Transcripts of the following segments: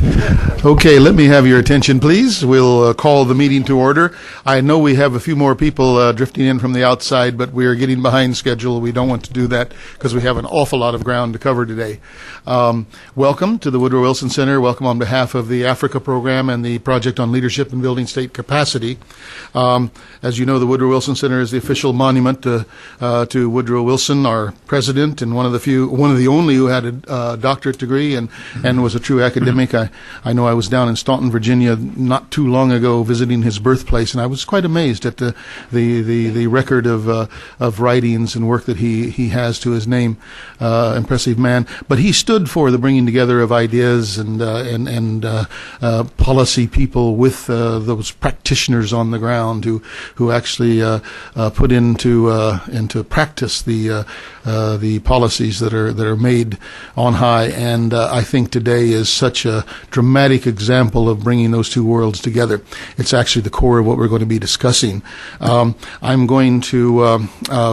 Okay, let me have your attention, please. We'll call the meeting to order. I know we have a few more people drifting in from the outside, but we are getting behind schedule. We don't want to do that because we have an awful lot of ground to cover today. Welcome to the Woodrow Wilson Center. Welcome on behalf of the Africa Program and the Project on Leadership and Building State Capacity. As you know, the Woodrow Wilson Center is the official monument to Woodrow Wilson, our president, and one of the only who had a doctorate degree and was a true academic. I know I was down in Staunton, Virginia, not too long ago, visiting his birthplace, and I was quite amazed at the record of writings and work that he has to his name. Impressive man, but he stood for the bringing together of ideas and policy people with those practitioners on the ground who actually put into practice the policies that are made on high. And I think today is such a dramatic example of bringing those two worlds together. It's actually the core of what we're going to be discussing. I'm going to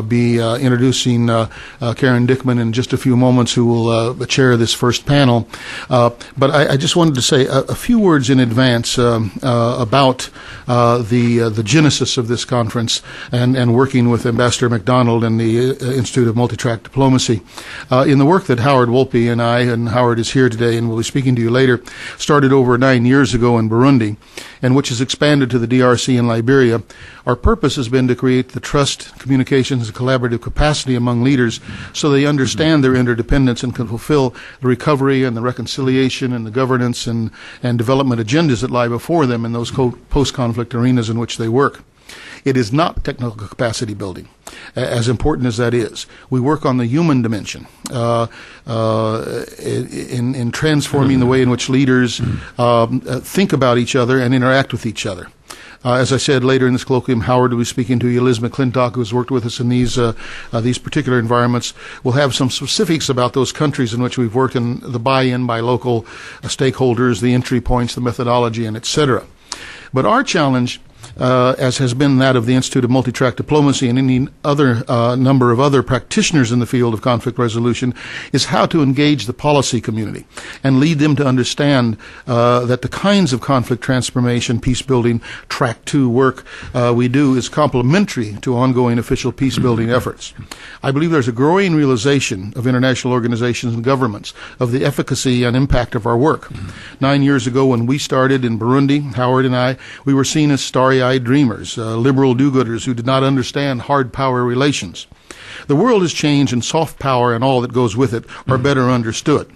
be introducing Karen Dickman in just a few moments, who will chair this first panel. But I just wanted to say a few words in advance about the genesis of this conference and working with Ambassador McDonald and the Institute of Multitrack Diplomacy. In the work that Howard Wolpe and I, and Howard is here today and will be speaking to you later, started over 9 years ago in Burundi, and which has expanded to the DRC and Liberia. Our purpose has been to create the trust, communications, and collaborative capacity among leaders so they understand their interdependence and can fulfill the recovery and the reconciliation and the governance and development agendas that lie before them in those post-conflict arenas in which they work. It is not technical capacity building, as important as that is. We work on the human dimension in transforming the way in which leaders think about each other and interact with each other. As I said, later in this colloquium, Howard will be speaking to you. Liz McClintock, who has worked with us in these particular environments, will have some specifics about those countries in which we've worked and the buy-in by local stakeholders, the entry points, the methodology, and et cetera. But our challenge, as has been that of the Institute of Multitrack Diplomacy and any other number of other practitioners in the field of conflict resolution, is how to engage the policy community and lead them to understand that the kinds of conflict transformation, peace building, track 2 work we do is complementary to ongoing official peace building efforts. I believe there's a growing realization of international organizations and governments of the efficacy and impact of our work. 9 years ago when we started in Burundi, Howard and I, we were seen as starry-eyed dreamers, liberal do-gooders who did not understand hard power relations. The world has changed, and soft power and all that goes with it are better understood.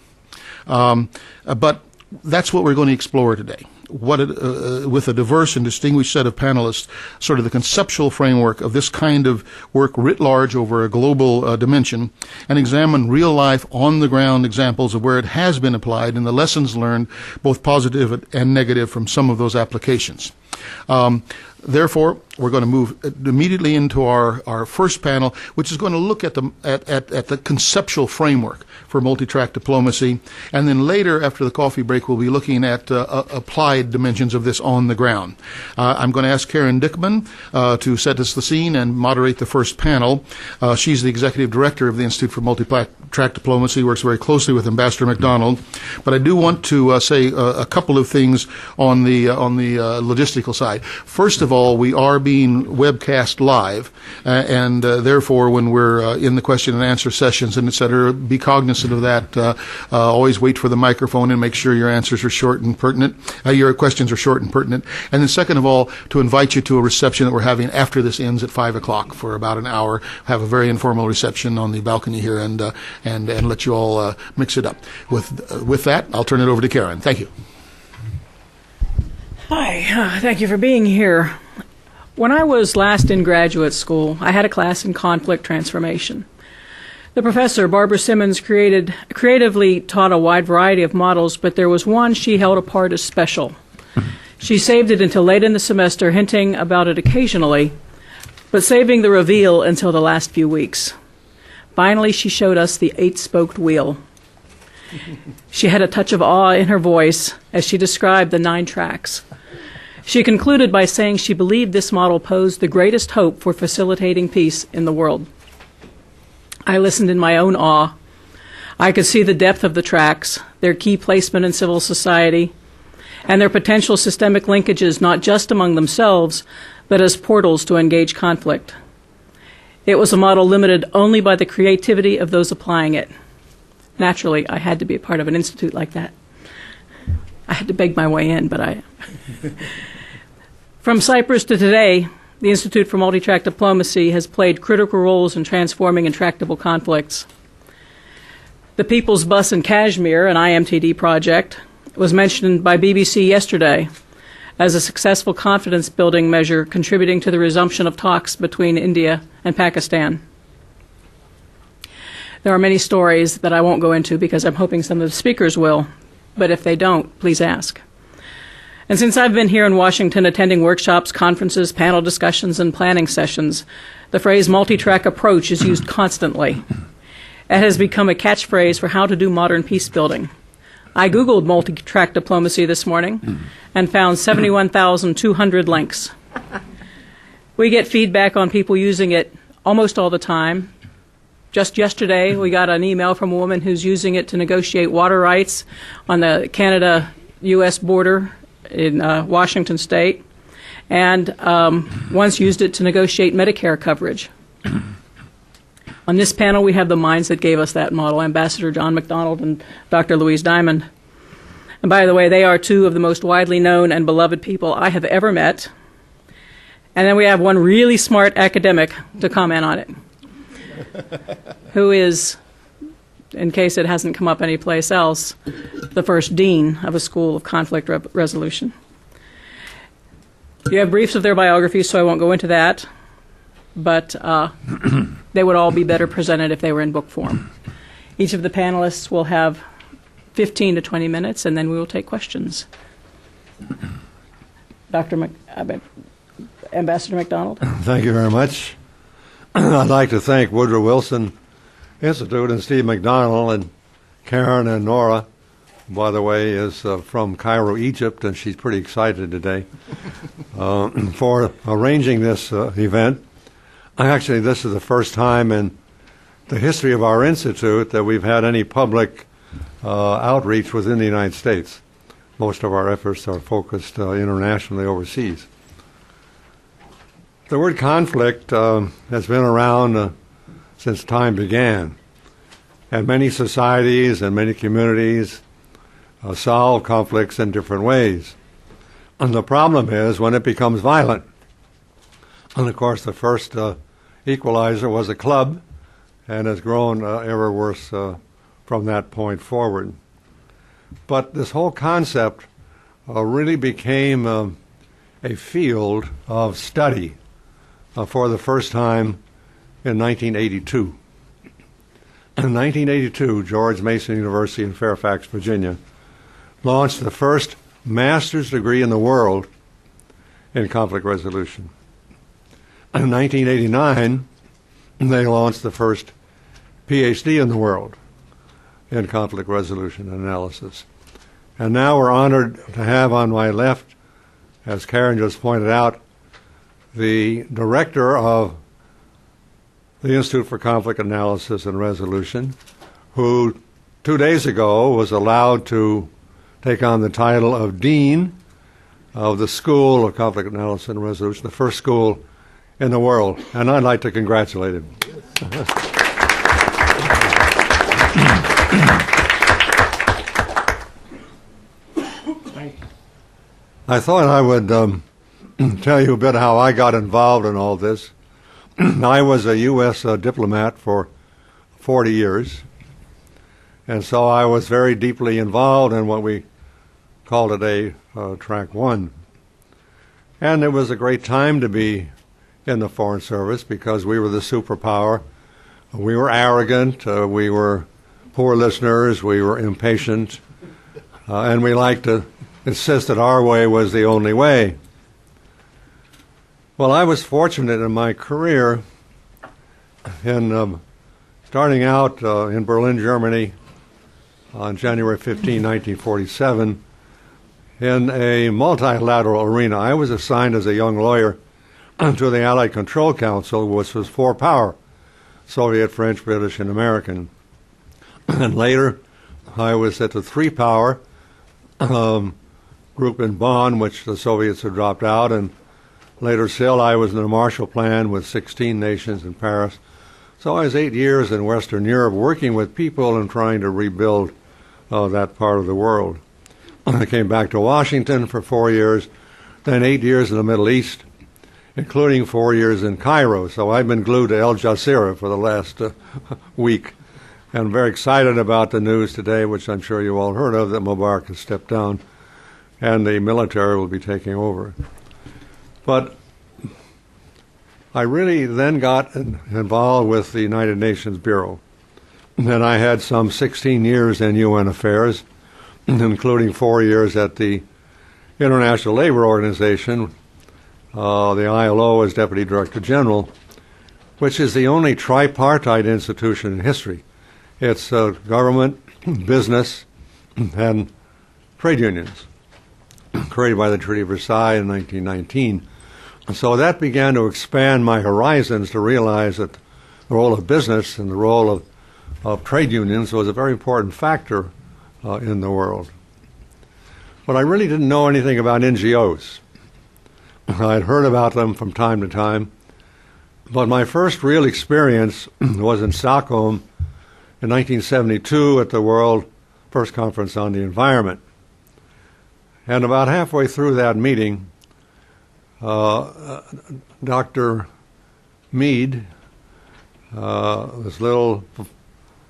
But that's what we're going to explore today. With a diverse and distinguished set of panelists, sort of the conceptual framework of this kind of work writ large over a global dimension, and examine real-life, on-the-ground examples of where it has been applied and the lessons learned, both positive and negative, from some of those applications. Therefore, we're going to move immediately into our first panel, which is going to look at the conceptual framework for multi-track diplomacy, and then later, after the coffee break, we'll be looking at applied dimensions of this on the ground. I'm going to ask Karen Dickman to set us the scene and moderate the first panel. She's the executive director of the Institute for Multi-Track Diplomacy, works very closely with Ambassador McDonald. But I do want to say a couple of things on the logistical side. First of all, we are being webcast live, and therefore, when we're in the question and answer sessions and et cetera, be cognizant of that. Always wait for the microphone and make sure your answers are short and pertinent. Your questions are short and pertinent. And then, second of all, to invite you to a reception that we're having after this ends at 5 o'clock for about an hour. Have a very informal reception on the balcony here, and let you all mix it up. With that, I'll turn it over to Karen. Thank you. Hi, thank you for being here. When I was last in graduate school, I had a class in conflict transformation. The professor, Barbara Simmons, creatively taught a wide variety of models, but there was one she held apart as special. She saved it until late in the semester, hinting about it occasionally, but saving the reveal until the last few weeks. Finally, she showed us the 8-spoked wheel. She had a touch of awe in her voice as she described the 9 tracks. She concluded by saying she believed this model posed the greatest hope for facilitating peace in the world. I listened in my own awe. I could see the depth of the tracks, their key placement in civil society, and their potential systemic linkages not just among themselves, but as portals to engage conflict. It was a model limited only by the creativity of those applying it. Naturally, I had to be a part of an institute like that. I had to beg my way in, but I... From Cyprus to today, the Institute for Multitrack Diplomacy has played critical roles in transforming intractable conflicts. The People's Bus in Kashmir, an IMTD project, was mentioned by BBC yesterday as a successful confidence-building measure contributing to the resumption of talks between India and Pakistan. There are many stories that I won't go into because I'm hoping some of the speakers will, but if they don't, please ask. And since I've been here in Washington attending workshops, conferences, panel discussions, and planning sessions, the phrase multi-track approach is used constantly. It has become a catchphrase for how to do modern peace building. I Googled multi-track diplomacy this morning and found 71,200 links. We get feedback on people using it almost all the time. Just yesterday, we got an email from a woman who's using it to negotiate water rights on the Canada-U.S. border in Washington State, and once used it to negotiate Medicare coverage. On this panel, we have the minds that gave us that model, Ambassador John MacDonald and Dr. Louise Diamond. And by the way, they are two of the most widely known and beloved people I have ever met. And then we have one really smart academic to comment on it, who is, in case it hasn't come up anyplace else, the first dean of a school of conflict resolution. You have briefs of their biographies, so I won't go into that, but they would all be better presented if they were in book form. Each of the panelists will have 15 to 20 minutes, and then we will take questions. Ambassador MacDonald. Thank you very much. I'd like to thank Woodrow Wilson Institute and Steve McDonald and Karen and Nora, who, by the way, is from Cairo, Egypt, and she's pretty excited today, for arranging this event. Actually, this is the first time in the history of our institute that we've had any public outreach within the United States. Most of our efforts are focused internationally overseas. The word conflict has been around since time began, and many societies and many communities solve conflicts in different ways. And the problem is when it becomes violent. And of course, the first equalizer was a club, and has grown ever worse from that point forward. But this whole concept really became a field of study for the first time in 1982. In 1982, George Mason University in Fairfax, Virginia, launched the first master's degree in the world in conflict resolution. In 1989, they launched the first PhD in the world in conflict resolution and analysis. And now we're honored to have on my left, as Karen just pointed out, the director of the Institute for Conflict Analysis and Resolution, who 2 days ago was allowed to take on the title of Dean of the School of Conflict Analysis and Resolution, the first school in the world. And I'd like to congratulate him. I thought I would tell you a bit how I got involved in all this. I was a U.S. Diplomat for 40 years, and so I was very deeply involved in what we call today Track 1. And it was a great time to be in the Foreign Service because we were the superpower. We were arrogant, we were poor listeners, we were impatient, and we liked to insist that our way was the only way. Well, I was fortunate in my career in starting out in Berlin, Germany on January 15, 1947, in a multilateral arena. I was assigned as a young lawyer to the Allied Control Council, which was four power, Soviet, French, British, and American. And later, I was at the three power group group in Bonn, which the Soviets had dropped out, and later still I was in the Marshall Plan with 16 nations in Paris. So I was 8 years in Western Europe working with people and trying to rebuild that part of the world. I came back to Washington for 4 years, then 8 years in the Middle East, including 4 years in Cairo. So I've been glued to Al Jazeera for the last week. And I'm very excited about the news today, which I'm sure you all heard of, that Mubarak has stepped down and the military will be taking over. But I really then got involved with the United Nations Bureau. And I had some 16 years in UN affairs, including 4 years at the International Labor Organization, the ILO as Deputy Director General, which is the only tripartite institution in history. It's government, business, and trade unions, created by the Treaty of Versailles in 1919. And so that began to expand my horizons to realize that the role of business and the role of trade unions was a very important factor in the world. But I really didn't know anything about NGOs. I'd heard about them from time to time, but my first real experience was in Stockholm in 1972 at the World First Conference on the Environment. And about halfway through that meeting, Dr. Mead, this little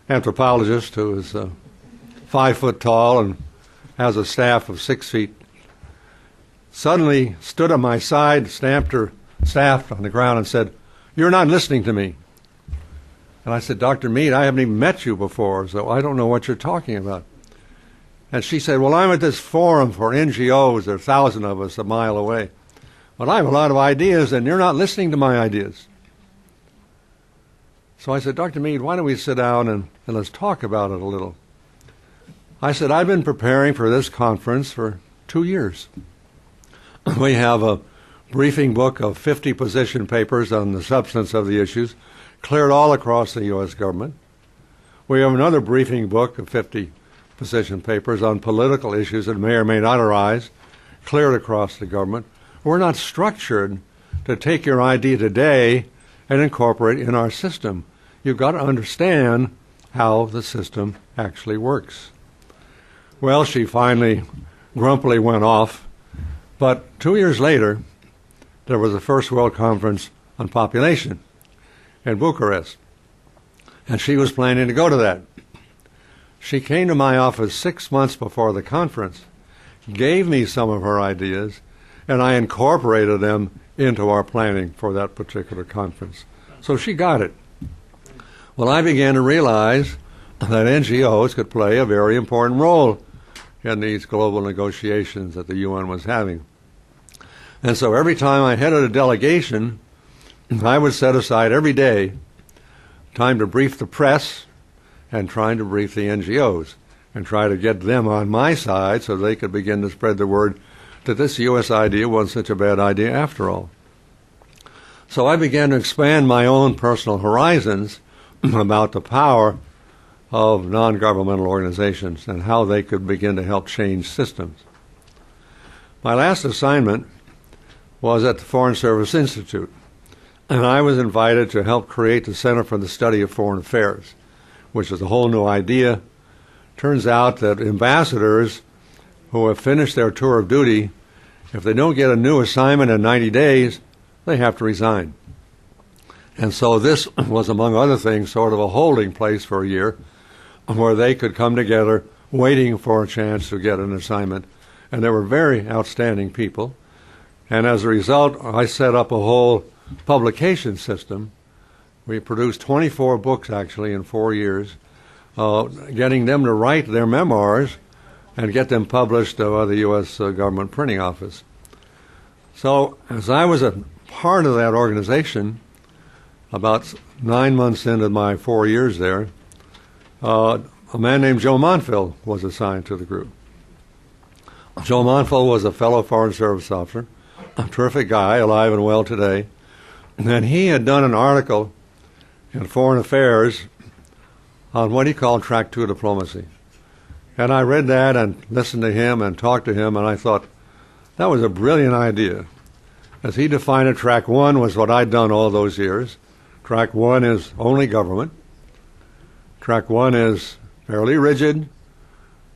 anthropologist who is 5 foot tall and has a staff of 6 feet, suddenly stood at my side, stamped her staff on the ground and said, "You're not listening to me." And I said, "Dr. Mead, I haven't even met you before, so I don't know what you're talking about." And she said, "Well, I'm at this forum for NGOs. There are 1,000 of us a mile away. But I have a lot of ideas, and you're not listening to my ideas." So I said, "Dr. Mead, why don't we sit down and let's talk about it a little?" I said, "I've been preparing for this conference for 2 years. We have a briefing book of 50 position papers on the substance of the issues, cleared all across the U.S. government. We have another briefing book of 50 position papers on political issues that may or may not arise, cleared across the government. We're not structured to take your idea today and incorporate it in our system. You've got to understand how the system actually works." Well, she finally grumpily went off, but 2 years later, there was the first World Conference on Population in Bucharest, and she was planning to go to that. She came to my office 6 months before the conference, gave me some of her ideas, and I incorporated them into our planning for that particular conference. So she got it. Well, I began to realize that NGOs could play a very important role in these global negotiations that the UN was having. And so every time I headed a delegation, I would set aside every day time to brief the press and trying to brief the NGOs and try to get them on my side so they could begin to spread the word that this U.S. idea wasn't such a bad idea after all. So I began to expand my own personal horizons about the power of non-governmental organizations and how they could begin to help change systems. My last assignment was at the Foreign Service Institute, and I was invited to help create the Center for the Study of Foreign Affairs, which is a whole new idea. Turns out that ambassadors who have finished their tour of duty, if they don't get a new assignment in 90 days, they have to resign. And so this was, among other things, sort of a holding place for a year where they could come together waiting for a chance to get an assignment. And they were very outstanding people. And as a result, I set up a whole publication system. We produced 24 books, actually, in 4 years, getting them to write their memoirs and get them published by the U.S. government printing office. So as I was a part of that organization, about 9 months into my 4 years there, a man named Joe Monfil was assigned to the group. Joe Monfil was a fellow Foreign Service officer, a terrific guy, alive and well today. And he had done an article in Foreign Affairs on what he called Track 2 diplomacy. And I read that and listened to him and talked to him, and I thought, That was a brilliant idea. As he defined it, track one was what I'd done all those years. Track one is only government. Track one is fairly rigid,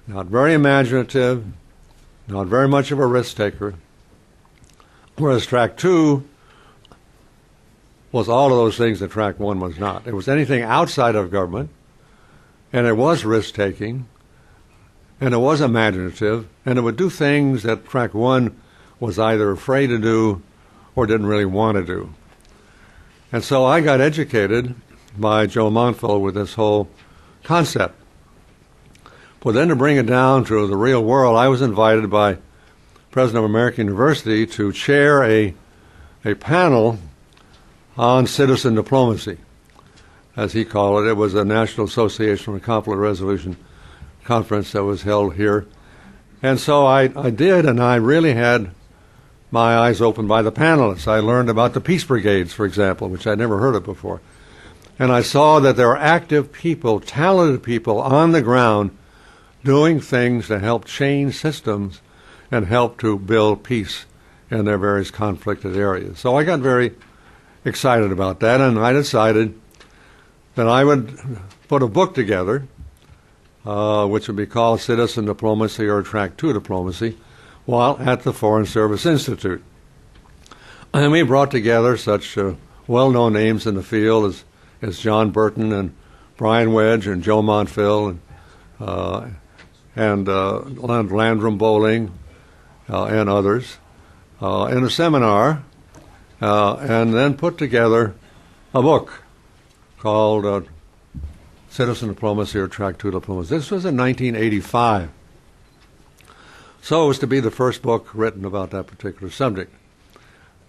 not very imaginative, not very much of a risk taker. Whereas track two was all of those things that track one was not. It was anything outside of government, and it was risk taking, and it was imaginative, and it would do things that track one was either afraid to do or didn't really want to do. And so I got educated by Joe Montville with this whole concept. But then to bring it down to the real world, I was invited by President of American University to chair a panel on citizen diplomacy, as he called it. It was a National Association for Conflict Resolution conference that was held here. And so I did, and I really had my eyes opened by the panelists. I learned about the peace brigades, for example, which I'd never heard of before. And I saw that there are active people, talented people on the ground doing things to help change systems and help to build peace in their various conflicted areas. So I got very excited about that, and I decided that I would put a book together, which would be called Citizen Diplomacy or Track 2 Diplomacy, while at the Foreign Service Institute. And we brought together such well-known names in the field as John Burton and Brian Wedge and Joe Montville and Landrum Bowling and others in a seminar, and then put together a book called Citizen Diplomacy or Track 2 Diplomacy. This was in 1985. So it was to be the first book written about that particular subject.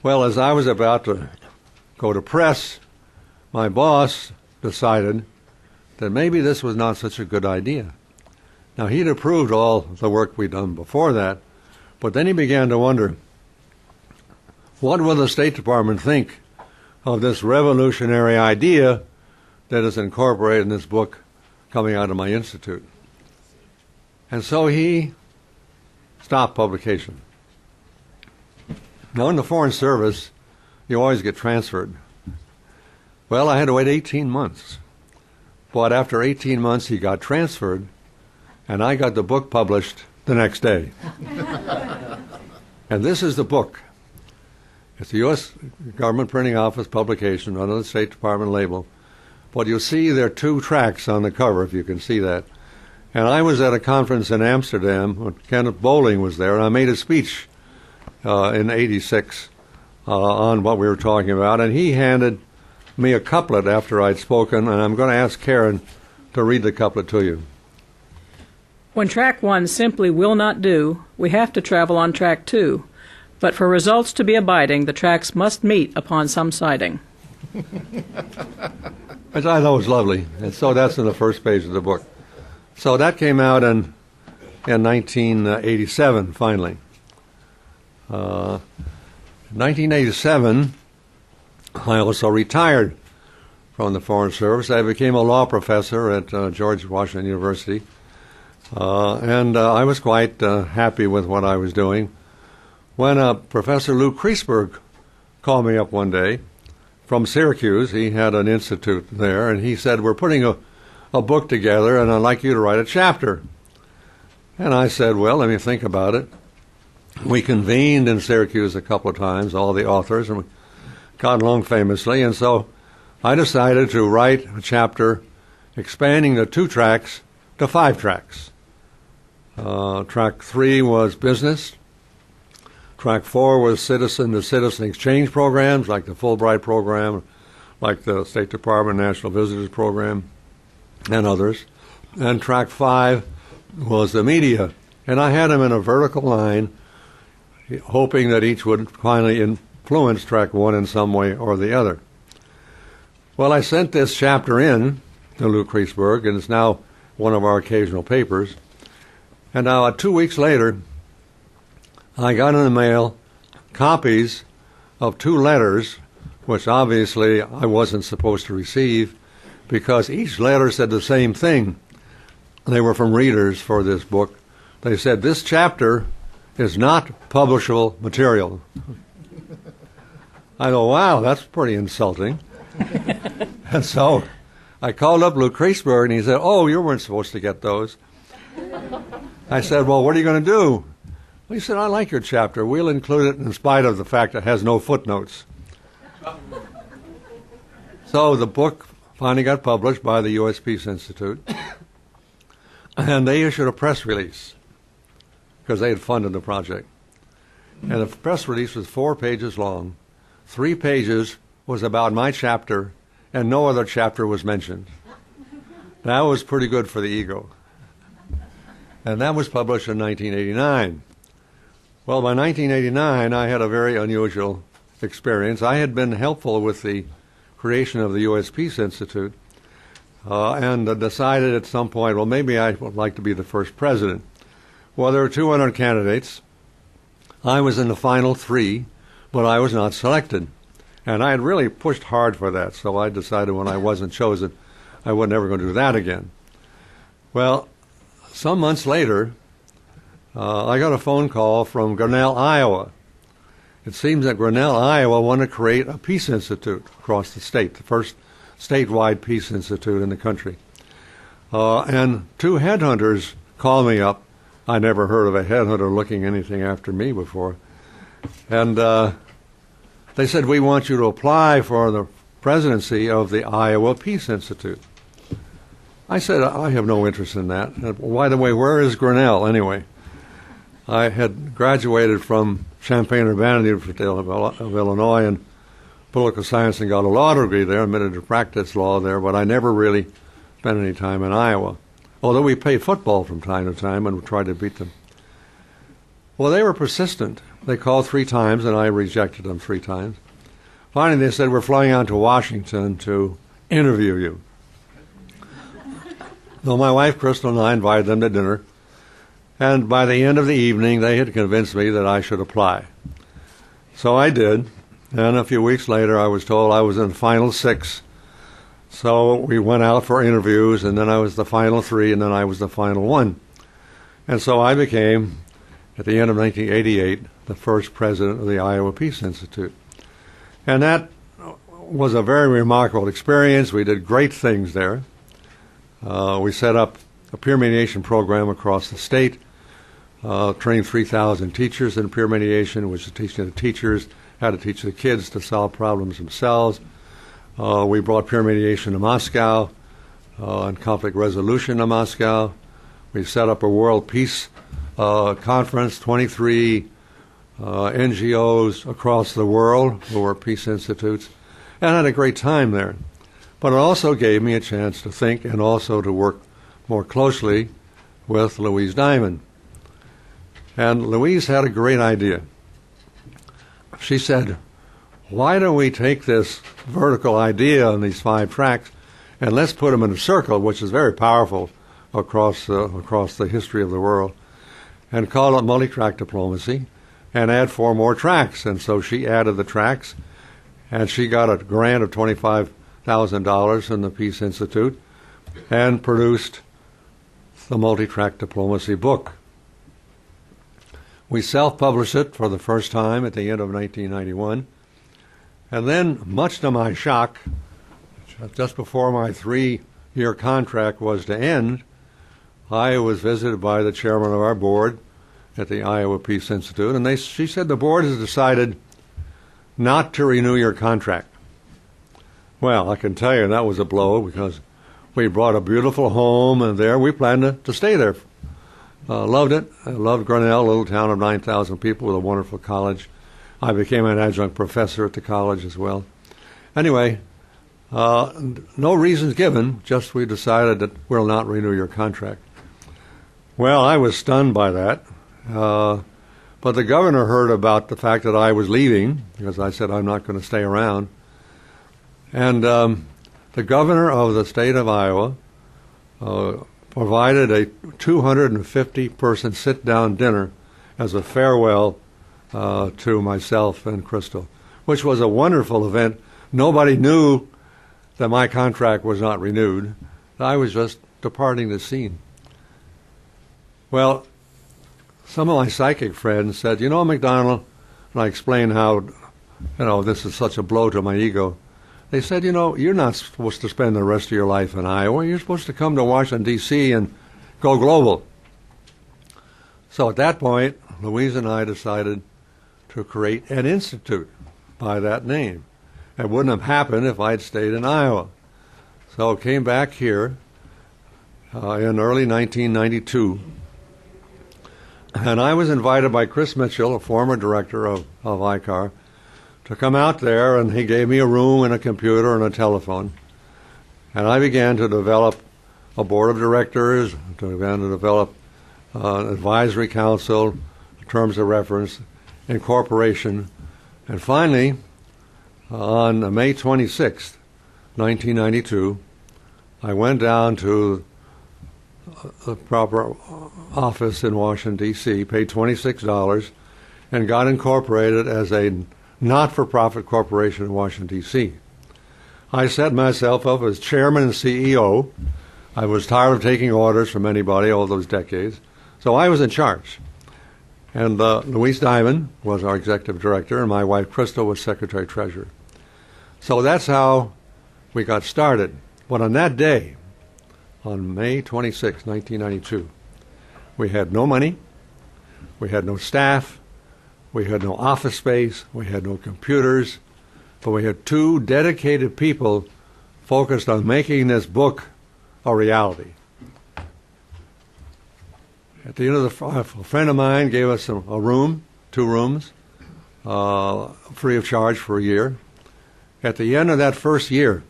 Well, as I was about to go to press, my boss decided that maybe this was not such a good idea. Now, he'd approved all the work we'd done before that, but then he began to wonder, what will the State Department think of this revolutionary idea that is incorporated in this book coming out of my institute? And so he stopped publication. Now, in the Foreign Service, you always get transferred. Well, I had to wait 18 months. But after 18 months, he got transferred, and I got the book published the next day. And this is the book. It's a U.S. Government Printing Office publication under the State Department label. But you'll see there are two tracks on the cover, if you can see that. And I was at a conference in Amsterdam when Kenneth Bowling was there, and I made a speech in '86 on what we were talking about, and he handed me a couplet after I'd spoken, and I'm going to ask Karen to read the couplet to you. When track 1 simply will not do, we have to travel on track 2. But for results to be abiding, the tracks must meet upon some siding. Which I thought was lovely, and so that's in the first page of the book. So that came out in 1987, finally. 1987, I also retired from the Foreign Service. I became a law professor at George Washington University, and I was quite happy with what I was doing when Professor Lou Kreisberg called me up one day from Syracuse. He had an institute there, and he said, "We're putting a book together, and I'd like you to write a chapter." And I said, "Well, let me think about it." We convened in Syracuse a couple of times, all the authors, and we got along famously. And so I decided to write a chapter expanding the 2 tracks to 5 tracks. Track 3 was business. Track 4 was citizen-to-citizen exchange programs, like the Fulbright program, like the State Department National Visitors Program, and others. And track 5 was the media. And I had them in a vertical line, hoping that each would finally influence track 1 in some way or the other. Well, I sent this chapter in to Lou Kreisberg, and it's now one of our occasional papers. And now 2 weeks later, I got in the mail copies of 2 letters, which obviously I wasn't supposed to receive, because each letter said the same thing. They were from readers for this book. They said, "This chapter is not publishable material. I go, wow, that's pretty insulting. And so I called up Luke Kreisberg, and he said, oh, you weren't supposed to get those. I said, well, what are you going to do? Well, he said, I like your chapter. We'll include it in spite of the fact it has no footnotes. So the book finally got published by the U.S. Peace Institute, and they issued a press release because they had funded the project. And the press release was 4 pages long. 3 pages was about my chapter, and no other chapter was mentioned. That was pretty good for the ego. And that was published in 1989. Well, by 1989, I had a very unusual experience. I had been helpful with the creation of the U.S. Peace Institute and decided at some point, well, maybe I would like to be the first president. Well, there were 200 candidates. I was in the final 3, but I was not selected. And I had really pushed hard for that, so I decided when I wasn't chosen, I was never going to do that again. Well, some months later, I got a phone call from Grinnell, Iowa. It seems that Grinnell, Iowa wanted to create a peace institute across the state, the first statewide peace institute in the country. And 2 headhunters called me up. I never heard of a headhunter looking anything after me before. And they said, we want you to apply for the presidency of the Iowa Peace Institute. I said, I have no interest in that. And, by the way, where is Grinnell anyway? I had graduated from Champaign-Urbana University of Illinois in political science and got a law degree there, admitted to practice law there, but I never really spent any time in Iowa. Although we played football from time to time and we tried to beat them. Well, they were persistent. They called 3 times, and I rejected them 3 times. Finally, they said, we're flying out to Washington to interview you. So my wife, Crystal, and I invited them to dinner. And by the end of the evening, they had convinced me that I should apply. So I did. And a few weeks later, I was told I was in the final 6. So we went out for interviews, and then I was the final 3, and then I was the final 1. And so I became, at the end of 1988, the first president of the Iowa Peace Institute. And that was a very remarkable experience. We did great things there. We set up a peer mediation program across the state, trained 3,000 teachers in peer mediation, which is teaching the teachers how to teach the kids to solve problems themselves. We brought peer mediation to Moscow and conflict resolution to Moscow. We set up a world peace conference, 23 NGOs across the world who were peace institutes, and had a great time there. But it also gave me a chance to think and also to work more closely with Louise Diamond. And Louise had a great idea. She said, why don't we take this vertical idea on these 5 tracks and let's put them in a circle, which is very powerful across the history of the world, and call it multi-track diplomacy and add 4 more tracks. And so she added the tracks, and she got a grant of $25,000 from the Peace Institute and produced the Multitrack Diplomacy book. We self-published it for the first time at the end of 1991. And then, much to my shock, just before my 3-year contract was to end, I was visited by the chairman of our board at the Iowa Peace Institute, and she said, the board has decided not to renew your contract. Well, I can tell you that was a blow, because we brought a beautiful home, and there we planned to stay there. Loved it. I loved Grinnell, a little town of 9,000 people with a wonderful college. I became an adjunct professor at the college as well. Anyway, no reasons given, just we decided that we'll not renew your contract. Well, I was stunned by that. But the governor heard about the fact that I was leaving, because I said I'm not going to stay around. And the governor of the state of Iowa provided a 250-person sit-down dinner as a farewell to myself and Crystal, which was a wonderful event. Nobody knew that my contract was not renewed. I was just departing the scene. Well, some of my psychic friends said, you know, McDonald, and I explained how, this is such a blow to my ego. They said, you're not supposed to spend the rest of your life in Iowa. You're supposed to come to Washington, D.C. and go global. So at that point, Louise and I decided to create an institute by that name. It wouldn't have happened if I'd stayed in Iowa. So I came back here in early 1992, and I was invited by Chris Mitchell, a former director of ICAR, to come out there, and he gave me a room and a computer and a telephone. And I began to develop a board of directors, began to develop an advisory council, terms of reference, incorporation, and finally, on May 26th, 1992, I went down to the proper office in Washington, D.C., paid $26, and got incorporated as a not-for-profit corporation in Washington, D.C. I set myself up as chairman and CEO. I was tired of taking orders from anybody all those decades, so I was in charge. And Louise Diamond was our executive director, and my wife Crystal was secretary-treasurer. So that's how we got started. But on that day, on May 26, 1992, we had no money, we had no staff, we had no office space, we had no computers, but we had two dedicated people focused on making this book a reality. At the end of a friend of mine gave us a room, 2 rooms, free of charge for a year. At the end of that first year,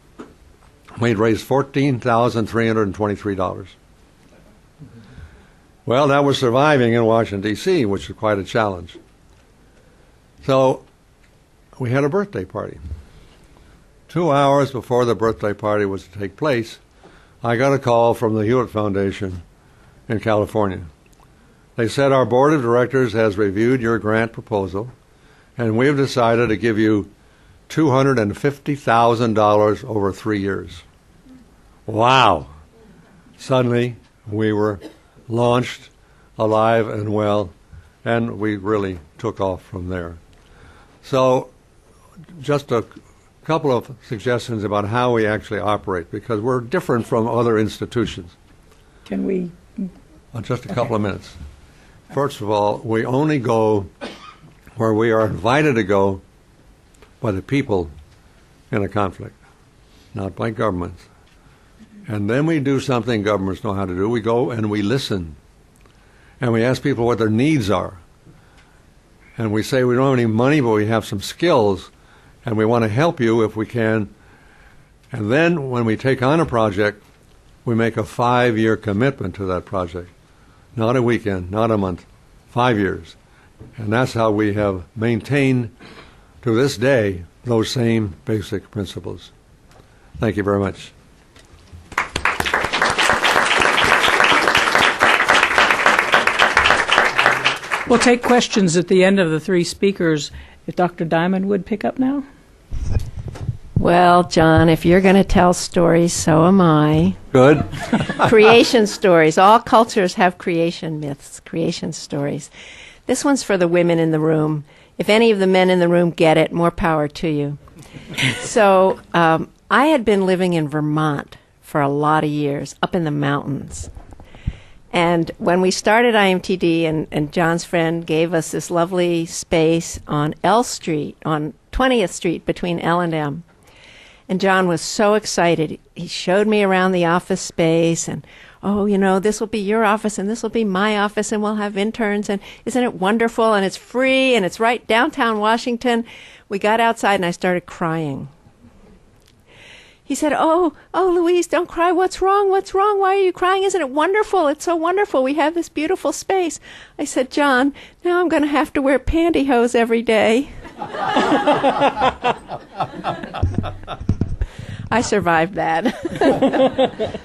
we'd raised $14,323. Well, that was surviving in Washington, D.C., which was quite a challenge. So we had a birthday party. 2 hours before the birthday party was to take place, I got a call from the Hewitt Foundation in California. They said, our board of directors has reviewed your grant proposal, and we've decided to give you $250,000 over 3 years. Wow! Suddenly, we were launched, alive and well, and we really took off from there. So, just a couple of suggestions about how we actually operate, because we're different from other institutions. Can we? Just a couple of minutes. First of all, we only go where we are invited to go by the people in a conflict, not by governments. And then we do something governments know how to do. We go and we listen. And we ask people what their needs are. And we say we don't have any money, but we have some skills, and we want to help you if we can. And then when we take on a project, we make a 5-year commitment to that project. Not a weekend, not a month, 5 years. And that's how we have maintained, to this day, those same basic principles. Thank you very much. We'll take questions at the end of the 3 speakers. If Dr. Diamond would pick up now. Well, John, if you're going to tell stories, so am I. Good. Creation stories. All cultures have creation myths, creation stories. This one's for the women in the room. If any of the men in the room get it, more power to you. So I had been living in Vermont for a lot of years, up in the mountains. And when we started IMTD, and John's friend gave us this lovely space on L Street, on 20th Street between L and M. And John was so excited. He showed me around the office space, and, this will be your office, and this will be my office, and we'll have interns, and isn't it wonderful, and it's free, and it's right downtown Washington. We got outside, and I started crying. He said, oh, Louise, don't cry. What's wrong? What's wrong? Why are you crying? Isn't it wonderful? It's so wonderful. We have this beautiful space. I said, John, now I'm going to have to wear pantyhose every day. I survived that.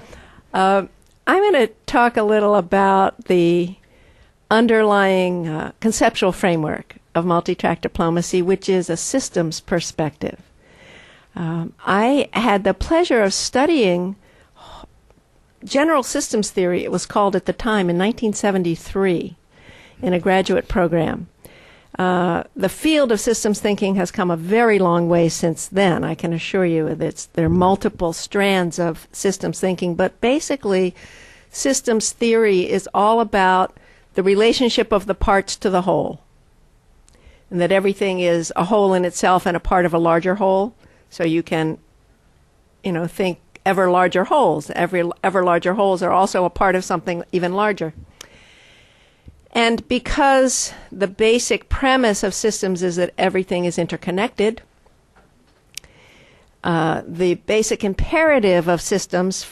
I'm going to talk a little about the underlying conceptual framework of multi-track diplomacy, which is a systems perspective. I had the pleasure of studying general systems theory, it was called at the time, in 1973, in a graduate program. The field of systems thinking has come a very long way since then. I can assure you that there are multiple strands of systems thinking, but basically systems theory is all about the relationship of the parts to the whole, and that everything is a whole in itself and a part of a larger whole. So you can, think ever larger wholes. Ever larger wholes are also a part of something even larger. And because the basic premise of systems is that everything is interconnected, the basic imperative of systems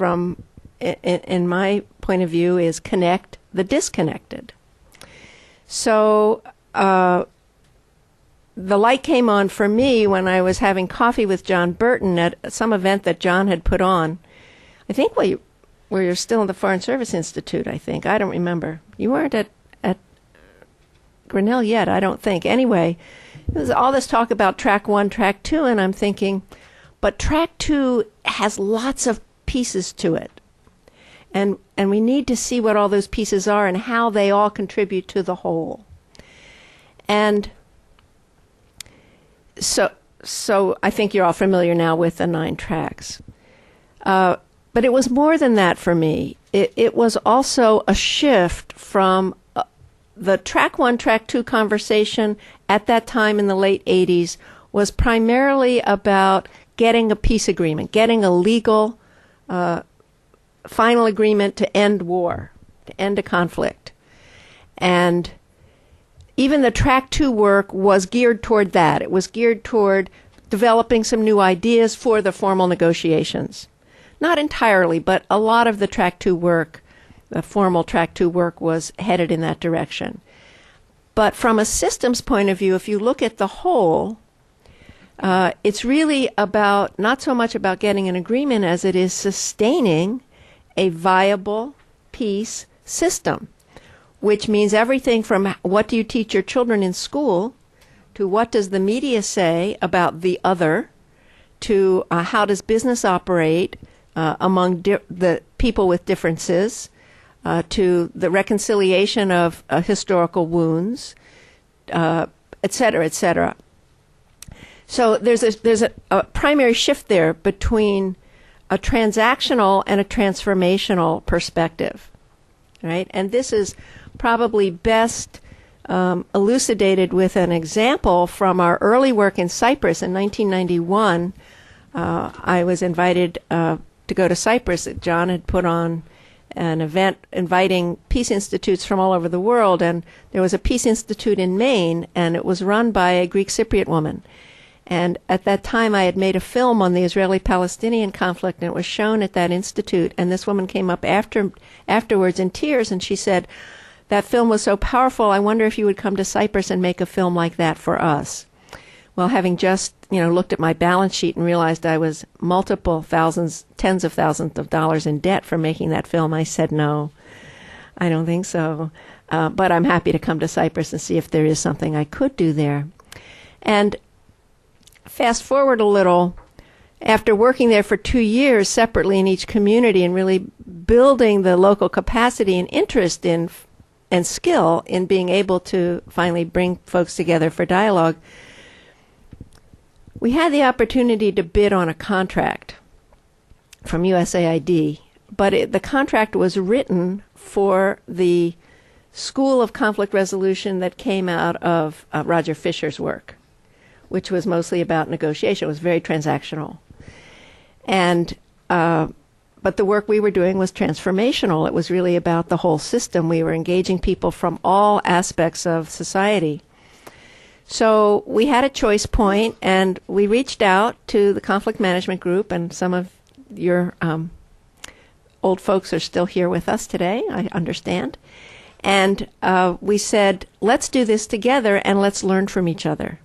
in my point of view, is connect the disconnected. So the light came on for me when I was having coffee with John Burton at some event that John had put on. I think where you're still in the Foreign Service Institute, I think. I don't remember. You weren't at Grinnell yet, I don't think. Anyway, there was all this talk about track 1, track 2, and I'm thinking, but track 2 has lots of pieces to it. And we need to see what all those pieces are and how they all contribute to the whole. And so I think you're all familiar now with the 9 tracks. But it was more than that for me. It was also a shift from the track 1, track 2 conversation at that time in the late 80s was primarily about getting a peace agreement, getting a legal final agreement to end war, to end a conflict. And even the track 2 work was geared toward that. It was geared toward developing some new ideas for the formal negotiations. Not entirely, but a lot of the track 2 work, the formal track 2 work, was headed in that direction. But from a systems point of view, if you look at the whole, it's really about, not so much about getting an agreement as it is sustaining a viable peace system, which means everything from what do you teach your children in school to what does the media say about the other to how does business operate among the people with differences, to the reconciliation of historical wounds, et cetera, et cetera. So there's a primary shift there between a transactional and a transformational perspective, right? And this is probably best elucidated with an example from our early work in Cyprus in 1991. I was invited to go to Cyprus. John had put on an event inviting peace institutes from all over the world, and there was a peace institute in Maine, and it was run by a Greek Cypriot woman. And at that time, I had made a film on the Israeli-Palestinian conflict, and it was shown at that institute. And this woman came up afterwards in tears, and she said, "That film was so powerful, I wonder if you would come to Cyprus and make a film like that for us." Well, having just, looked at my balance sheet and realized I was multiple thousands, tens of thousands of dollars in debt for making that film, I said, no, I don't think so. But I'm happy to come to Cyprus and see if there is something I could do there. And fast forward a little, after working there for 2 years separately in each community and really building the local capacity and interest in and skill in being able to finally bring folks together for dialogue, we had the opportunity to bid on a contract from USAID, but the contract was written for the School of Conflict Resolution that came out of Roger Fisher's work, which was mostly about negotiation. It was very transactional. And but the work we were doing was transformational. It was really about the whole system. We were engaging people from all aspects of society. So we had a choice point, and we reached out to the conflict management group, and some of your old folks are still here with us today, I understand. And we said, let's do this together and let's learn from each other,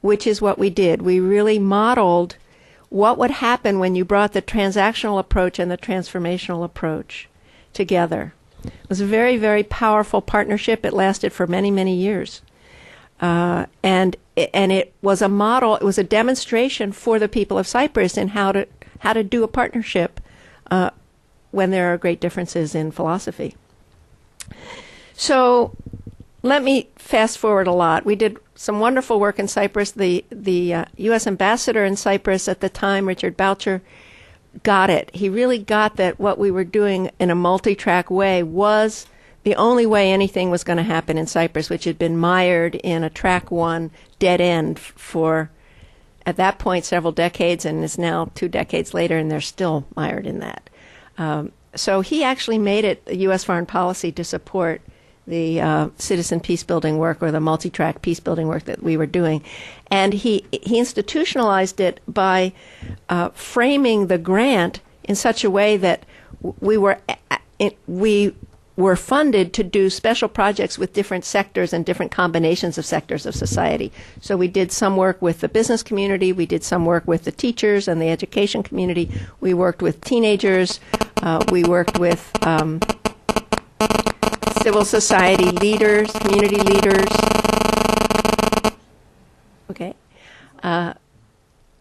which is what we did. We really modeled what would happen when you brought the transactional approach and the transformational approach together. It was a very, very powerful partnership. It lasted for many, many years. And it was a model, it was a demonstration for the people of Cyprus in how to do a partnership when there are great differences in philosophy. So let me fast forward a lot. We did some wonderful work in Cyprus. The U.S. ambassador in Cyprus at the time, Richard Boucher, got it. He really got that what we were doing in a multi-track way was the only way anything was going to happen in Cyprus, which had been mired in a track one dead end for, at that point, several decades, and is now 2 decades later, and they're still mired in that. So he actually made it U.S. foreign policy to support the citizen peacebuilding work, or the multi-track peacebuilding work that we were doing. And he institutionalized it by framing the grant in such a way that we were funded to do special projects with different sectors and different combinations of sectors of society. So we did some work with the business community, we did some work with the teachers and the education community, we worked with teenagers, we worked with civil society leaders, community leaders,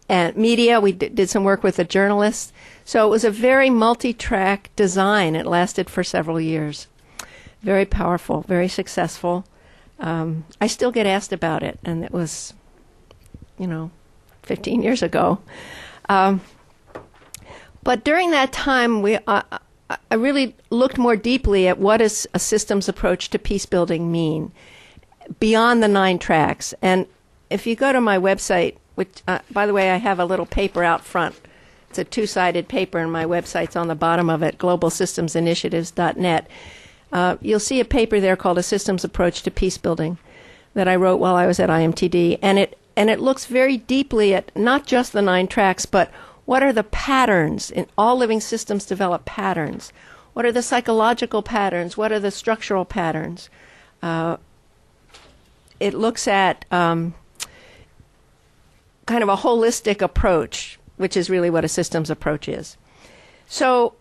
and media. We did some work with the journalists. So it was a very multi-track design. It lasted for several years. Very powerful, very successful. I still get asked about it, and it was, 15 years ago. But during that time, I really looked more deeply at what does a systems approach to peacebuilding mean beyond the 9 tracks. And if you go to my website, which, by the way, I have a little paper out front. It's a 2-sided paper, and my website's on the bottom of it, globalsystemsinitiatives.net. You'll see a paper there called A Systems Approach to Peacebuilding that I wrote while I was at IMTD. And it looks very deeply at not just the 9 tracks, but what are the patterns? In all living systems develop patterns. What are the psychological patterns? What are the structural patterns? It looks at kind of a holistic approach, which is really what a systems approach is. So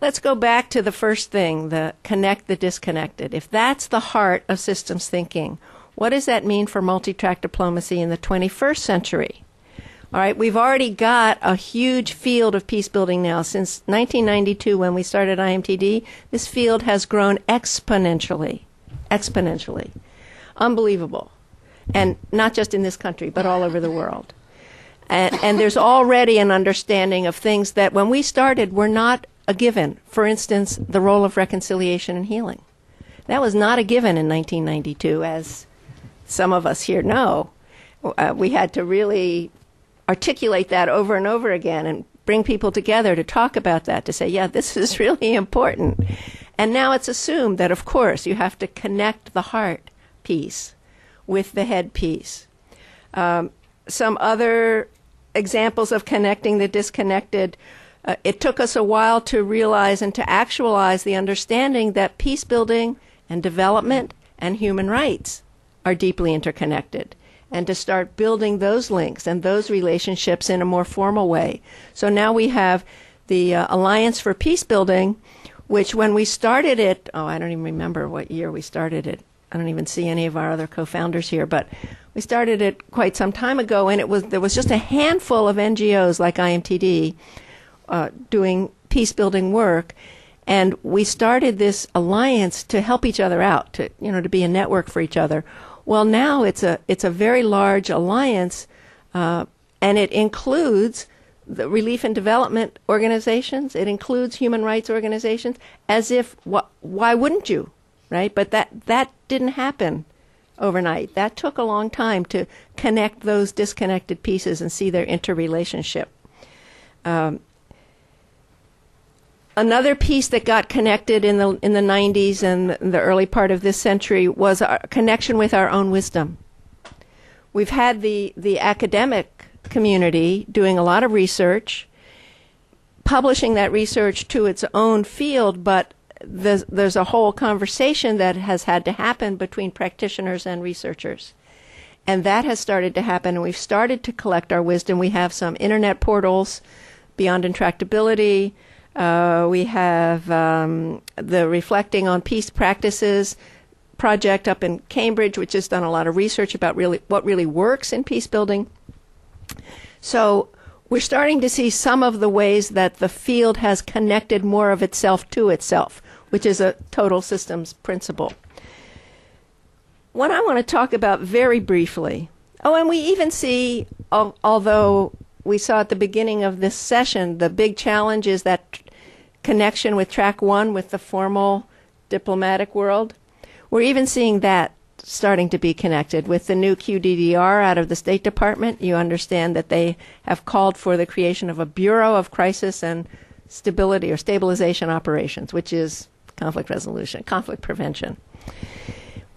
let's go back to the first thing, the connect the disconnected. If that's the heart of systems thinking, what does that mean for multi-track diplomacy in the 21st century? All right, we've already got a huge field of peacebuilding now. Since 1992, when we started IMTD, this field has grown exponentially. Unbelievable. And not just in this country, but all over the world. And there's already an understanding of things that when we started were not a given. For instance, the role of reconciliation and healing. That was not a given in 1992, as some of us here know. We had to really articulate that over and over again and bring people together to talk about that, to say, yeah, this is really important. And now it's assumed that, of course, you have to connect the heart piece with the head piece. Some other examples of connecting the disconnected, it took us a while to realize and to actualize the understanding that peacebuilding and development and human rights are deeply interconnected, and to start building those links and those relationships in a more formal way. So now we have the Alliance for Peacebuilding, which when we started it, I don't even remember what year we started it. I don't even see any of our other co-founders here, but we started it quite some time ago, and there was just a handful of NGOs like IMTD doing peacebuilding work, and we started this alliance to help each other out, to be a network for each other. Well, now it's a very large alliance, and it includes the relief and development organizations. It includes human rights organizations. As if, why wouldn't you, right? But that didn't happen overnight. That took a long time to connect those disconnected pieces and see their interrelationship. Another piece that got connected in the 90s and the early part of this century was our connection with our own wisdom. We've had the academic community doing a lot of research, publishing that research to its own field, but there's a whole conversation that has had to happen between practitioners and researchers. And that has started to happen, and we've started to collect our wisdom. We have some internet portals, Beyond Intractability. We have the Reflecting on Peace Practices project up in Cambridge, which has done a lot of research about what really works in peacebuilding. So we're starting to see some of the ways that the field has connected more of itself to itself, which is a total systems principle. what I want to talk about very briefly, and we even see, although we saw at the beginning of this session, the big challenge is that connection with track one with the formal diplomatic world. We're even seeing that starting to be connected with the new QDDR out of the State Department. You understand that they have called for the creation of a Bureau of Crisis and Stability or Stabilization Operations, which is conflict resolution, conflict prevention.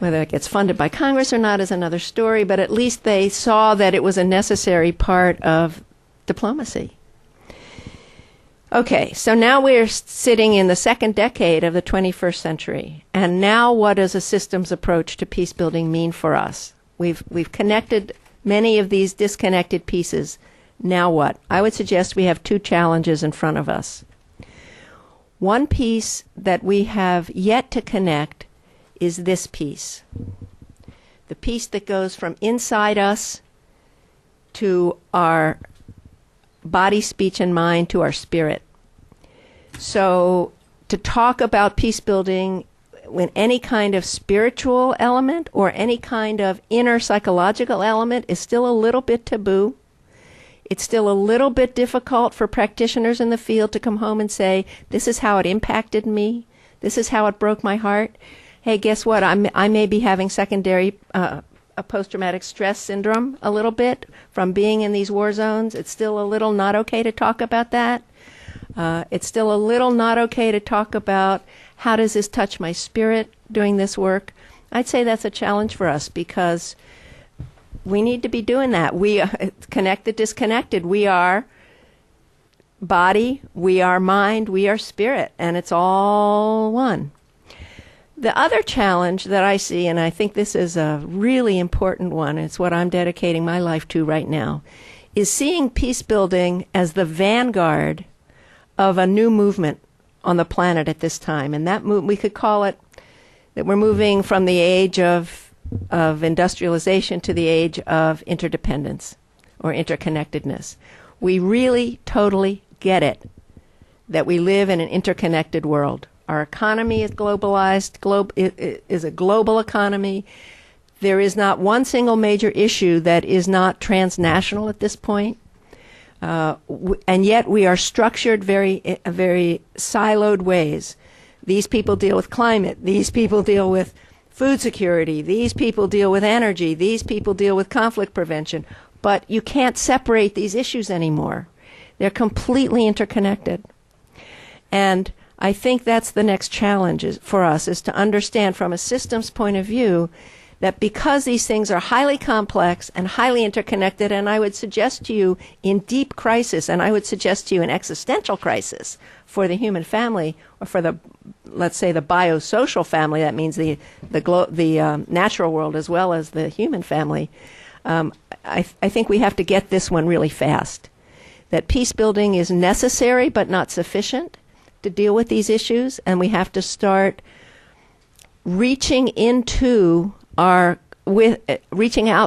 Whether it gets funded by Congress or not is another story, but at least they saw that it was a necessary part of diplomacy. Okay, so now we're sitting in the second decade of the 21st century, and now what does a systems approach to peace building mean for us? We've connected many of these disconnected pieces. Now what? I would suggest we have two challenges in front of us. One piece that we have yet to connect is this piece. The piece that goes from inside us to our body, speech, and mind, to our spirit. So to talk about peace building with any kind of spiritual element or any kind of inner psychological element is still a little bit taboo. It's still a little bit difficult for practitioners in the field to come home and say, this is how it impacted me. This is how it broke my heart. Hey, guess what? I may be having secondary a post-traumatic stress syndrome a little bit from being in these war zones. It's still a little not okay to talk about that. It's still a little not okay to talk about how does this touch my spirit doing this work. I'd say that's a challenge for us because we need to be doing that. We connect the disconnected. We are body, we are mind, we are spirit, and it's all one. The other challenge that I see, and I think this is a really important one, it's what I'm dedicating my life to right now, is seeing peace building as the vanguard of a new movement on the planet at this time. And that we could call it that we're moving from the age of industrialization to the age of interdependence or interconnectedness. We really totally get it that we live in an interconnected world. Our economy is globalized, is a global economy. There is not one single major issue that is not transnational at this point. And yet we are structured very siloed ways. These people deal with climate. These people deal with food security. These people deal with energy. These people deal with conflict prevention. But you can't separate these issues anymore. They're completely interconnected. And I think that's the next challenge for us, is to understand from a systems point of view that because these things are highly complex and highly interconnected, and I would suggest to you in deep crisis, and I would suggest to you in existential crisis for the human family, or for the, let's say, the biosocial family, that means the natural world as well as the human family, I think we have to get this one really fast. That peace building is necessary but not sufficient to deal with these issues, and we have to start reaching out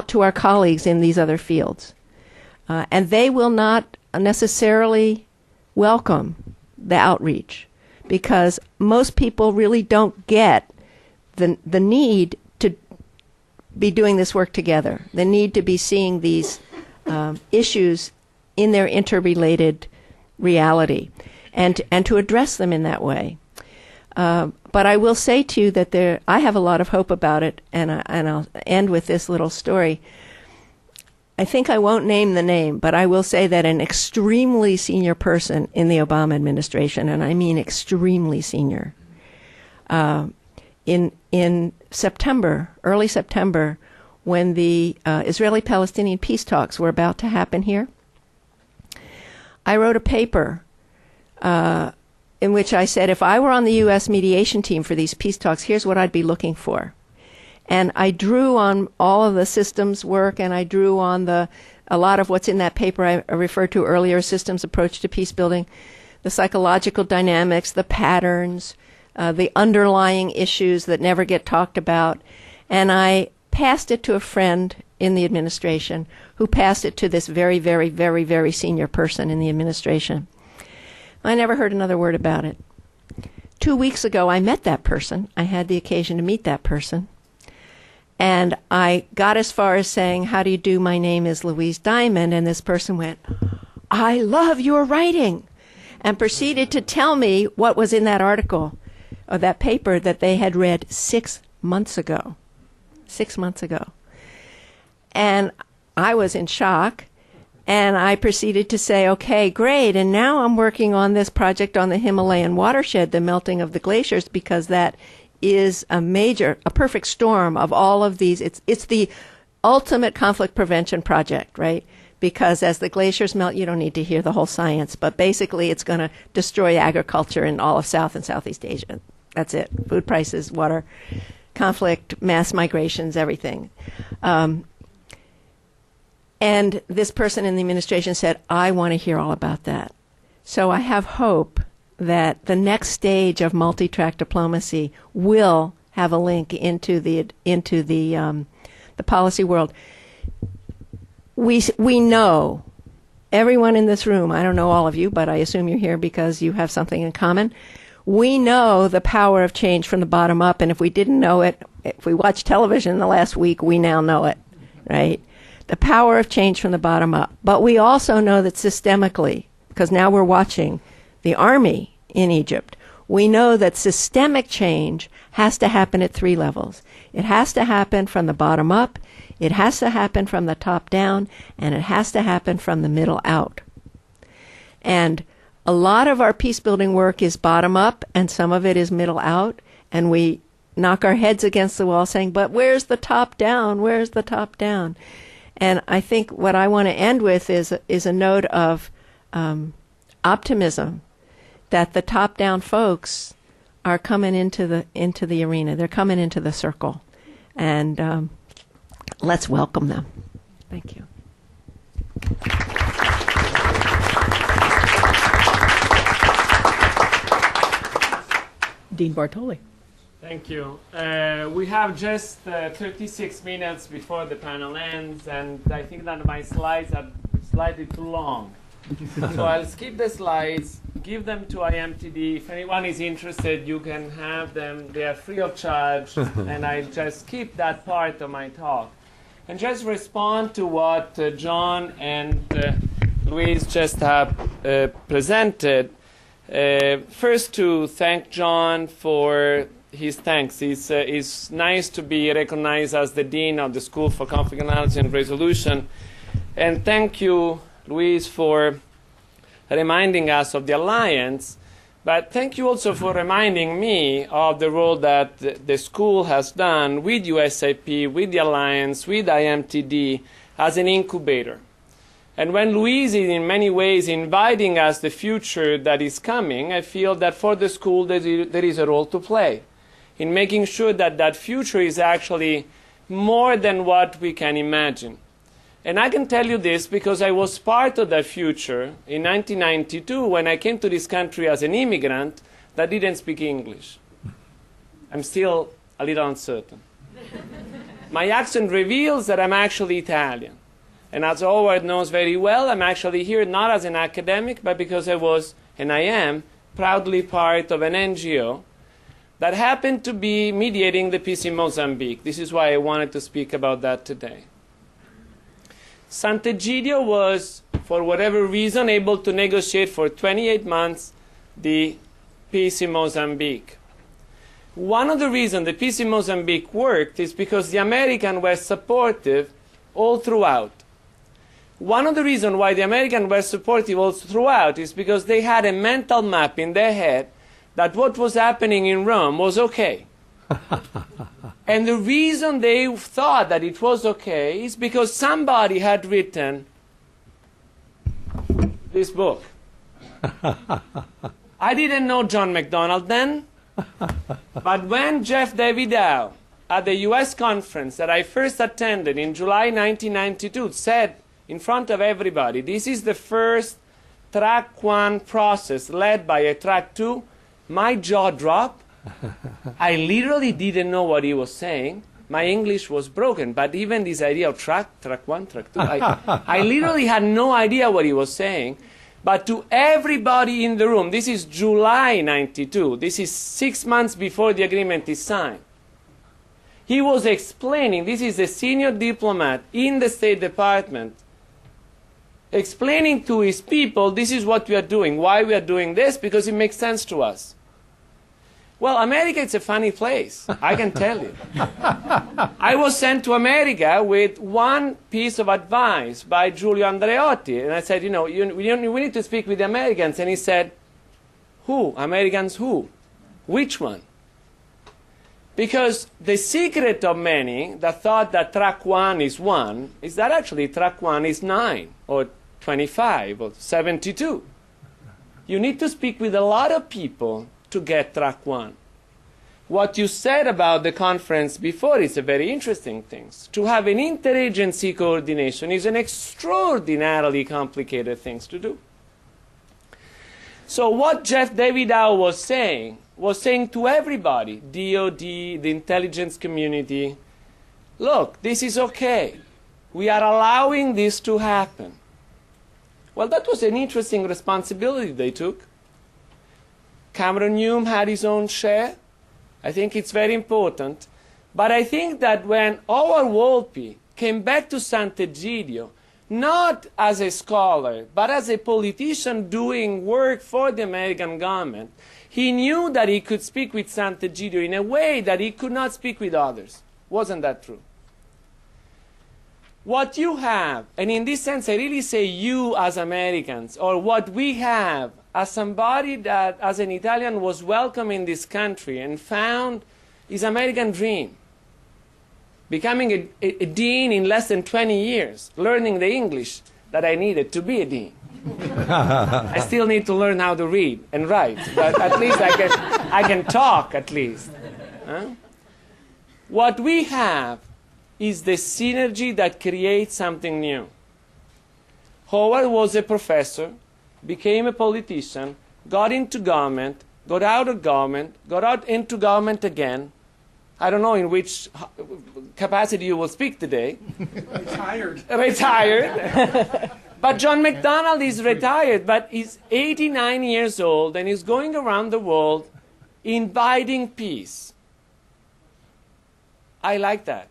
to our colleagues in these other fields. And they will not necessarily welcome the outreach because most people really don't get the need to be doing this work together, the need to be seeing these issues in their interrelated reality and to address them in that way. But I will say to you that I have a lot of hope about it, and I'll end with this little story. I think I won't name the name, but I will say that an extremely senior person in the Obama administration, and I mean extremely senior, in September, early September, when the Israeli-Palestinian peace talks were about to happen here, I wrote a paper in which I said, if I were on the U.S. mediation team for these peace talks, here's what I'd be looking for. And I drew on all of the systems work, and I drew on a lot of what's in that paper I referred to earlier, systems approach to peace building, the psychological dynamics, the patterns, the underlying issues that never get talked about. And I passed it to a friend in the administration who passed it to this very, very, very, very senior person in the administration. I never heard another word about it. 2 weeks ago, I met that person. I had the occasion to meet that person. And I got as far as saying, "How do you do? My name is Louise Diamond." And this person went, "I love your writing," and proceeded to tell me what was in that article or that paper that they had read 6 months ago. 6 months ago. And I was in shock. And I proceeded to say, "Okay, great. And now I'm working on this project on the Himalayan watershed, the melting of the glaciers, because that is a perfect storm of all of these. It's the ultimate conflict prevention project, right? Because as the glaciers melt, you don't need to hear the whole science, but basically it's going to destroy agriculture in all of South and Southeast Asia. That's it. Food prices, water, conflict, mass migrations, everything." And this person in the administration said, "I want to hear all about that." So I have hope that the next stage of multi-track diplomacy will have a link into the policy world. We know, everyone in this room, I don't know all of you, but I assume you're here because you have something in common. We know the power of change from the bottom up, and if we didn't know it, if we watched television in the last week, we now know it, right? The power of change from the bottom up. But we also know that systemically, because now we're watching the army in Egypt, we know that systemic change has to happen at 3 levels. It has to happen from the bottom up, it has to happen from the top down, and it has to happen from the middle out. And a lot of our peacebuilding work is bottom up, and some of it is middle out, and we knock our heads against the wall saying, "But where's the top down? Where's the top down?" And I think what I want to end with is a note of optimism that the top-down folks are coming into the arena. They're coming into the circle, and let's welcome them. Thank you. Dean Bartoli. Thank you. We have just 36 minutes before the panel ends, and I think that my slides are slightly too long. So I'll skip the slides, give them to IMTD. If anyone is interested, you can have them. They are free of charge, and I just skip that part of my talk. And just respond to what John and Louise just have presented. First, to thank John for his thanks. It's nice to be recognized as the Dean of the School for Conflict Analysis and Resolution. And thank you, Louise, for reminding us of the Alliance. But thank you also for reminding me of the role that the school has done with USIP, with the Alliance, with IMTD as an incubator. And when Louise is in many ways inviting us the future that is coming, I feel that for the school there is a role to play in making sure that that future is actually more than what we can imagine. And I can tell you this because I was part of that future in 1992 when I came to this country as an immigrant that didn't speak English. I'm still a little uncertain. My accent reveals that I'm actually Italian. And as Howard knows very well, I'm actually here not as an academic, but because I was, and I am, proudly part of an NGO that happened to be mediating the peace in Mozambique. This is why I wanted to speak about that today. Sant'Egidio was, for whatever reason, able to negotiate for 28 months the peace in Mozambique. One of the reasons the peace in Mozambique worked is because the Americans were supportive all throughout. One of the reasons why the Americans were supportive all throughout is because they had a mental map in their head that what was happening in Rome was okay. And the reason they thought that it was okay is because somebody had written this book. I didn't know John MacDonald then, but when Jeff Davidow at the US conference that I first attended in July 1992 said in front of everybody, this is the first track 1 process led by a track 2, my jaw dropped. I literally didn't know what he was saying. My English was broken, but even this idea of track 1, track 2, I literally had no idea what he was saying. But to everybody in the room, this is July 92, this is 6 months before the agreement is signed. He was explaining, this is a senior diplomat in the State Department, explaining to his people, this is what we are doing, why we are doing this, because it makes sense to us. Well, America is a funny place, I can tell you. I was sent to America with one piece of advice by Giulio Andreotti, and I said, we need to speak with the Americans, and he said, who? Americans who? Which one? Because the secret of many that thought that track 1 is 1 is that actually track 1 is 9 or 25 or 72. You need to speak with a lot of people to get track 1. What you said about the conference before is a very interesting thing. To have an interagency coordination is an extraordinarily complicated thing to do. So what Jeff Davidow was saying to everybody, DOD, the intelligence community, look, this is okay. We are allowing this to happen. Well, that was an interesting responsibility they took. Cameron Hume had his own share. I think it's very important. But I think that when Howard Wolpe came back to Sant'Egidio, not as a scholar, but as a politician doing work for the American government, he knew that he could speak with Sant'Egidio in a way that he could not speak with others. Wasn't that true? What you have, and in this sense I really say you as Americans, or what we have as somebody that as an Italian was welcome in this country and found his American dream, becoming a dean in less than 20 years, learning the English that I needed to be a dean. I still need to learn how to read and write, but at least I can talk at least. Huh? What we have is the synergy that creates something new. Howard was a professor, became a politician, got into government, got out of government, got out into government again. I don't know in which capacity you will speak today. Retired. But John McDonnell is retired, but he's 89 years old and he's going around the world inviting peace. I like that.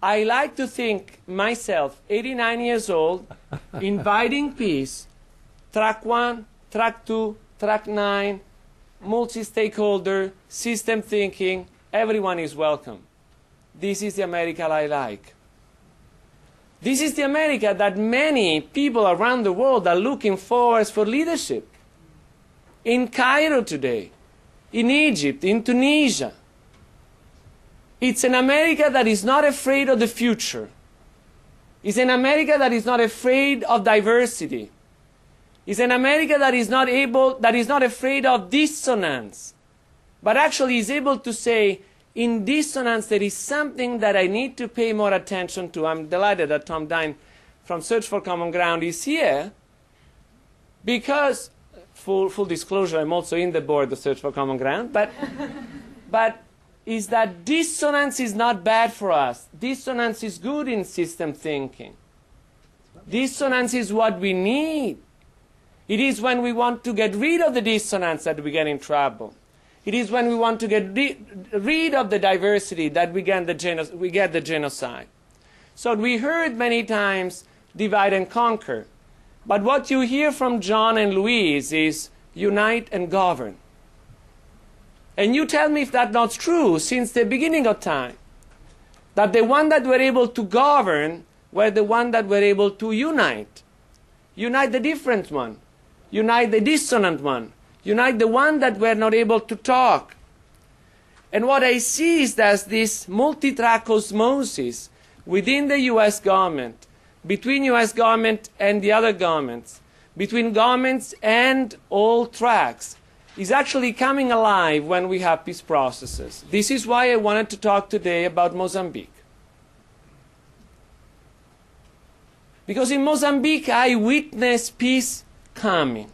I like to think myself, 89 years old, inviting peace, track 1, track 2, track 9, multi-stakeholder, system thinking, everyone is welcome. This is the America I like. This is the America that many people around the world are looking forward for leadership. In Cairo today, in Egypt, in Tunisia. It's an America that is not afraid of the future. It's an America that is not afraid of diversity. It's an America that is not afraid of dissonance, but actually is able to say, in dissonance, there is something that I need to pay more attention to. I'm delighted that Tom Dine from Search for Common Ground is here because, full disclosure, I'm also in the board of Search for Common Ground, but is that dissonance is not bad for us. Dissonance is good in system thinking. Dissonance is what we need. It is when we want to get rid of the dissonance that we get in trouble. It is when we want to get rid of the diversity that we get the genocide. So we heard many times divide and conquer. But what you hear from John and Louise is unite and govern. And you tell me if that's not true since the beginning of time. That the one that were able to govern were the one that were able to unite. Unite the different one. Unite the dissonant one. Unite the one that were not able to talk. And what I see is that this multi-track osmosis within the U.S. government, between U.S. government and the other governments, between governments and all tracks, is actually coming alive when we have peace processes. This is why I wanted to talk today about Mozambique. Because in Mozambique, I witnessed peace coming.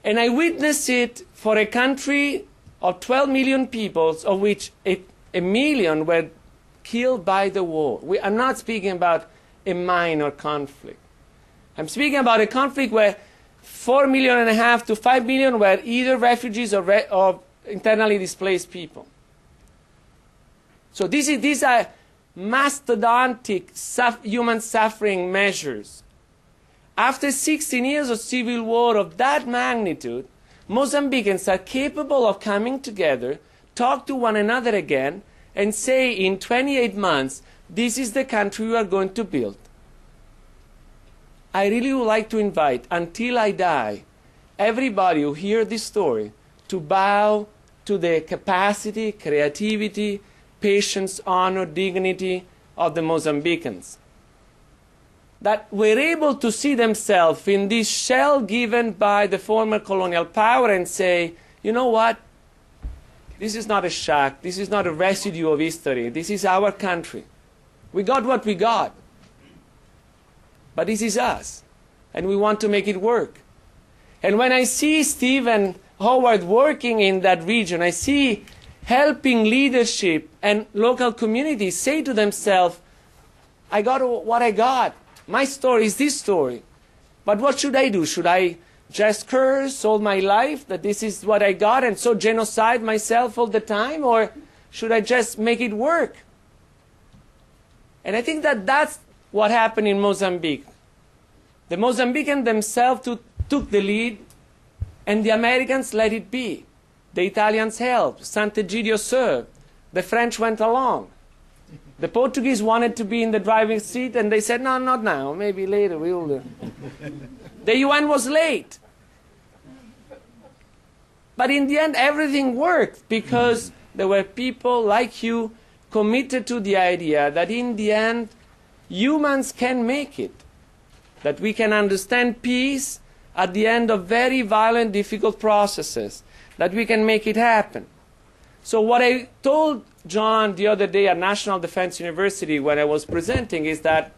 And I witnessed it for a country of 12 million people, of which a million were killed by the war. I'm not speaking about a minor conflict. I'm speaking about a conflict where 4.5 million to 5 million were either refugees or internally displaced people. So these are mastodontic human suffering measures. After 16 years of civil war of that magnitude, Mozambicans are capable of coming together, talk to one another again, and say in 28 months, this is the country we are going to build. I really would like to invite, until I die, everybody who hears this story to bow to the capacity, creativity, patience, honor, dignity of the Mozambicans. That were able to see themselves in this shell given by the former colonial power and say, you know what? This is not a shack. This is not a residue of history. This is our country. We got what we got. But this is us. And we want to make it work. And when I see Steve and Howard working in that region, I see helping leadership and local communities say to themselves, I got what I got. My story is this story. But what should I do? Should I just curse all my life that this is what I got and so genocide myself all the time? Or should I just make it work? And I think that that's what happened in Mozambique. The Mozambicans themselves took the lead, and the Americans let it be. The Italians helped. Sant'Egidio served. The French went along. The Portuguese wanted to be in the driving seat, and they said, no, not now. Maybe later we will do. The UN was late. But in the end, everything worked because there were people like you committed to the idea that in the end, humans can make it. That we can understand peace at the end of very violent, difficult processes. That we can make it happen. So what I told John the other day at National Defense University when I was presenting is that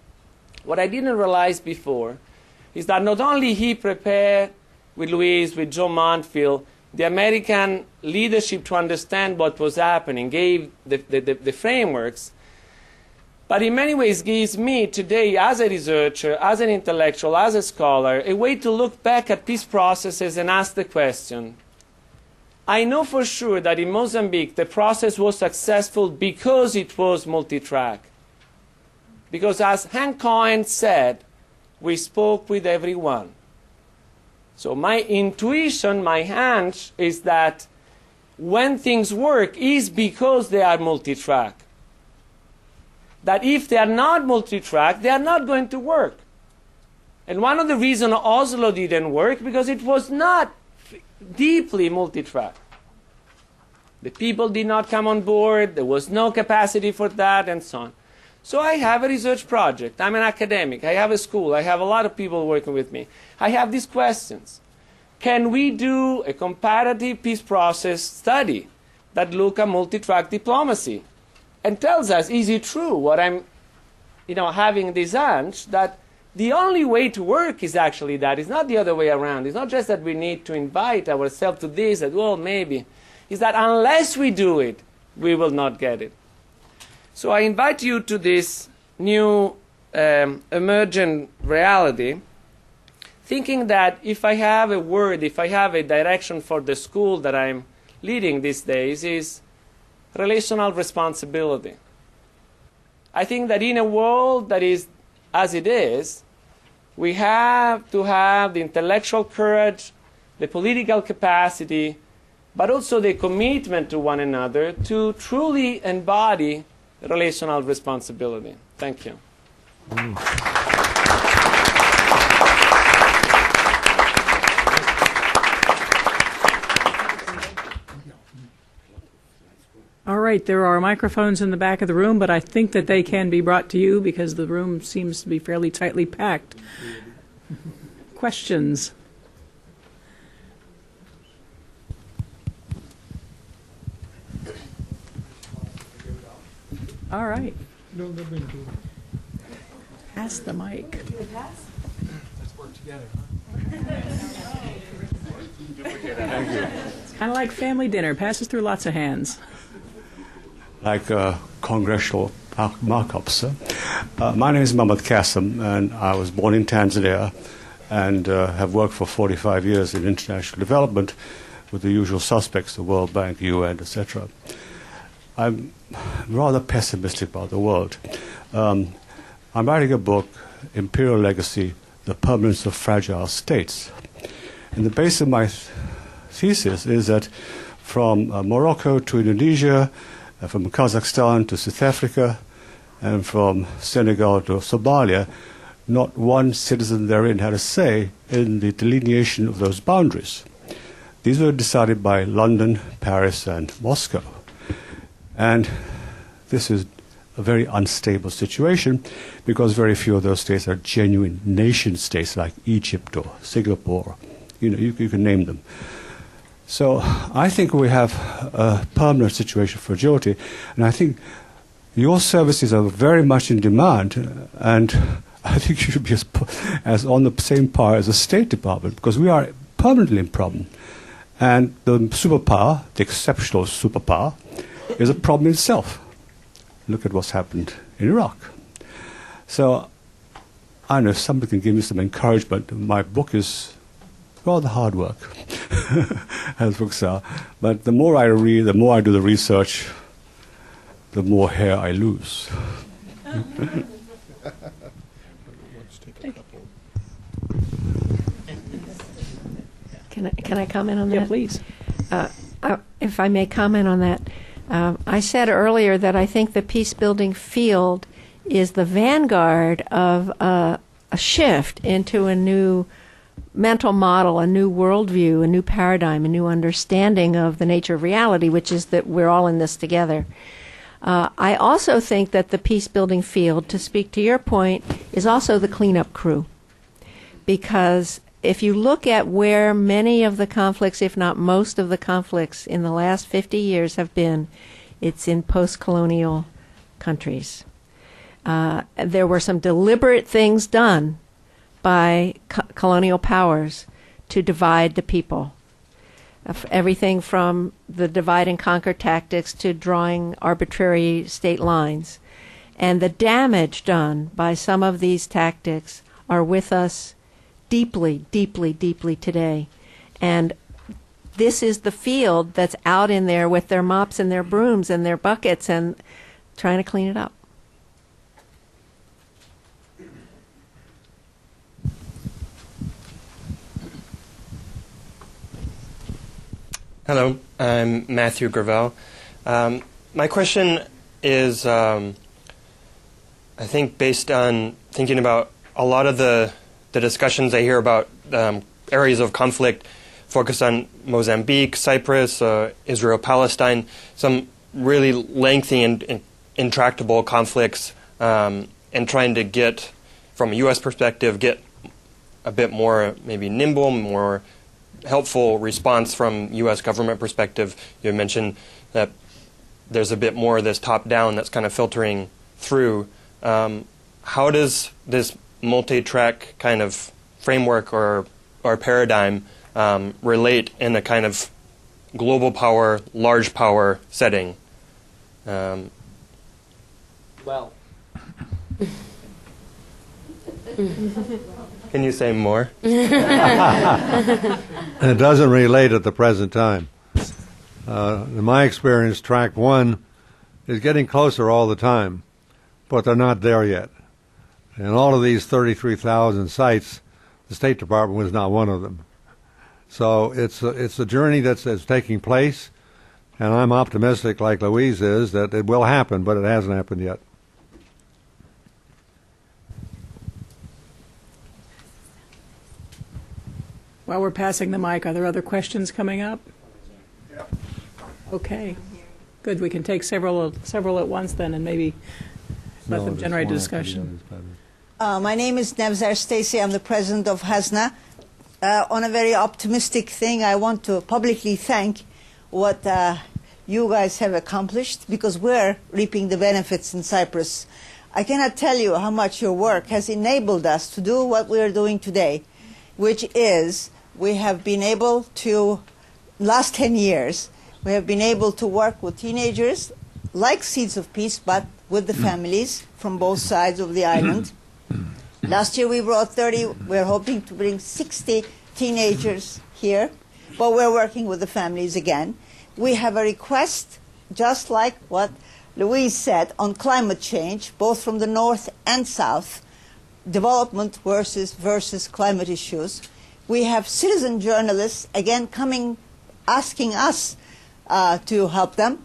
what I didn't realize before is that not only he prepared with Luis, with Joe Montfield, the American leadership to understand what was happening, gave the frameworks, but in many ways gives me today, as a researcher, as an intellectual, as a scholar, a way to look back at peace processes and ask the question, I know for sure that in Mozambique the process was successful because it was multi-track. Because as Hank Cohen said, we spoke with everyone. So my intuition, my hunch is that when things work is because they are multi-track. That if they are not multi-track, they are not going to work. And one of the reasons Oslo didn't work because it was not deeply multi-track. The people did not come on board, there was no capacity for that, and so on. So I have a research project. I'm an academic. I have a school. I have a lot of people working with me. I have these questions. Can we do a comparative peace process study that look at multi-track diplomacy and tells us, is it true what I'm having this hunch that the only way to work is actually that. It's not the other way around. It's not just that we need to invite ourselves to this, that, well, maybe. It's that unless we do it, we will not get it. So I invite you to this new emergent reality, thinking that if I have a word, if I have a direction for the school that I'm leading these days, is relational responsibility. I think that in a world that is as it is, we have to have the intellectual courage, the political capacity, but also the commitment to one another to truly embody relational responsibility. Thank you. All right, there are microphones in the back of the room, but I think that they can be brought to you because the room seems to be fairly tightly packed. Questions? All right. Pass the mic. Let's work together, It's kind of like family dinner. Passes through lots of hands. Like congressional markups. My name is Mohammed Qasim, and I was born in Tanzania and have worked for 45 years in international development. with the usual suspects, the World Bank, UN, etc. I'm rather pessimistic about the world. I'm writing a book, Imperial Legacy, The Permanence of Fragile States. And the base of my thesis is that from Morocco to Indonesia, from Kazakhstan to South Africa, and from Senegal to Somalia, not one citizen therein had a say in the delineation of those boundaries. These were decided by London, Paris, and Moscow. And this is a very unstable situation because very few of those states are genuine nation states like Egypt or Singapore. You can name them. So I think we have a permanent situation of fragility, and I think your services are very much in demand, and I think you should be as on the same par as the State Department, because we are permanently in problem. And the superpower, the exceptional superpower, is a problem in itself. Look at what's happened in Iraq. So I know somebody can give me some encouragement. My book is rather hard work, as books are. But the more I read, the more I do the research, the more hair I lose. Can I comment on that? Yeah, please. If I may comment on that, I said earlier that I think the peacebuilding field is the vanguard of a shift into a new mental model, a new worldview, a new paradigm, a new understanding of the nature of reality, which is that we're all in this together. I also think that the peacebuilding field, to speak to your point, is also the cleanup crew. Because if you look at where many of the conflicts, if not most of the conflicts in the last 50 years have been, it's in post-colonial countries. There were some deliberate things done by colonial powers to divide the people. Everything from the divide and conquer tactics to drawing arbitrary state lines. And the damage done by some of these tactics are with us deeply, deeply, deeply today. And this is the field that's out in there with their mops and their brooms and their buckets and trying to clean it up. Hello, I'm Matthew Gravel. My question is, I think, based on thinking about a lot of the discussions I hear about areas of conflict focused on Mozambique, Cyprus, Israel-Palestine, some really lengthy and intractable conflicts, and trying to get, from a U.S. perspective, get a bit more maybe nimble, more helpful response from U.S. government perspective. You mentioned that there's a bit more of this top-down that's kind of filtering through. How does this multi-track kind of framework or paradigm relate in a kind of global power, large power setting? Well, can you say more? It doesn't relate at the present time. In my experience, track one is getting closer all the time, but they're not there yet. And all of these 33,000 sites, the State Department was not one of them. So it's a journey that's taking place, and I'm optimistic, like Louise is, that it will happen, but it hasn't happened yet. While we're passing the mic, are there other questions coming up? Yeah. Okay. Good. We can take several at once then, and maybe let them generate a discussion. My name is Nevzar Stacy. I'm the president of HASNA. On a very optimistic thing, I want to publicly thank what you guys have accomplished, because we're reaping the benefits in Cyprus. I cannot tell you how much your work has enabled us to do what we are doing today, which is we have been able to, last 10 years, we have been able to work with teenagers like Seeds of Peace, but with the families from both sides of the island. Last year we brought 30. We're hoping to bring 60 teenagers here. but we're working with the families again. We have a request, just like what Louise said, on climate change, both from the north and south, development versus climate issues. We have citizen journalists, again, coming, asking us to help them.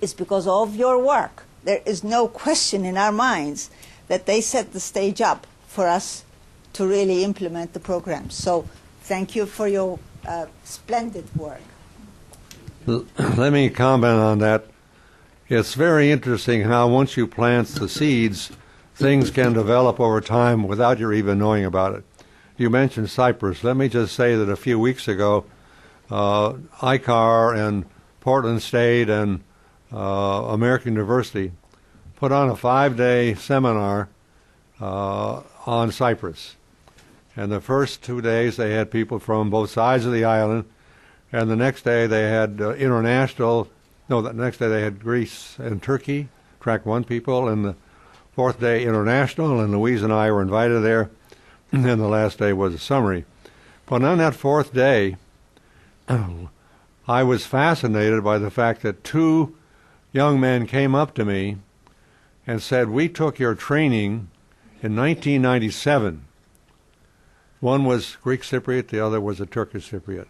It's because of your work. There is no question in our minds that they set the stage up for us to really implement the program. So thank you for your splendid work. Let me comment on that. It's very interesting how once you plant the seeds, things can develop over time without your even knowing about it. You mentioned Cyprus. Let me just say that a few weeks ago, ICAR and Portland State and American University put on a 5-day seminar on Cyprus. And the first 2 days they had people from both sides of the island, and the next day they had the next day they had Greece and Turkey, track 1 people, and the fourth day international, and Louise and I were invited there, and then the last day was a summary. But on that fourth day, I was fascinated by the fact that 2 young men came up to me and said, "We took your training in 1997. One was Greek Cypriot, the other was a Turkish Cypriot.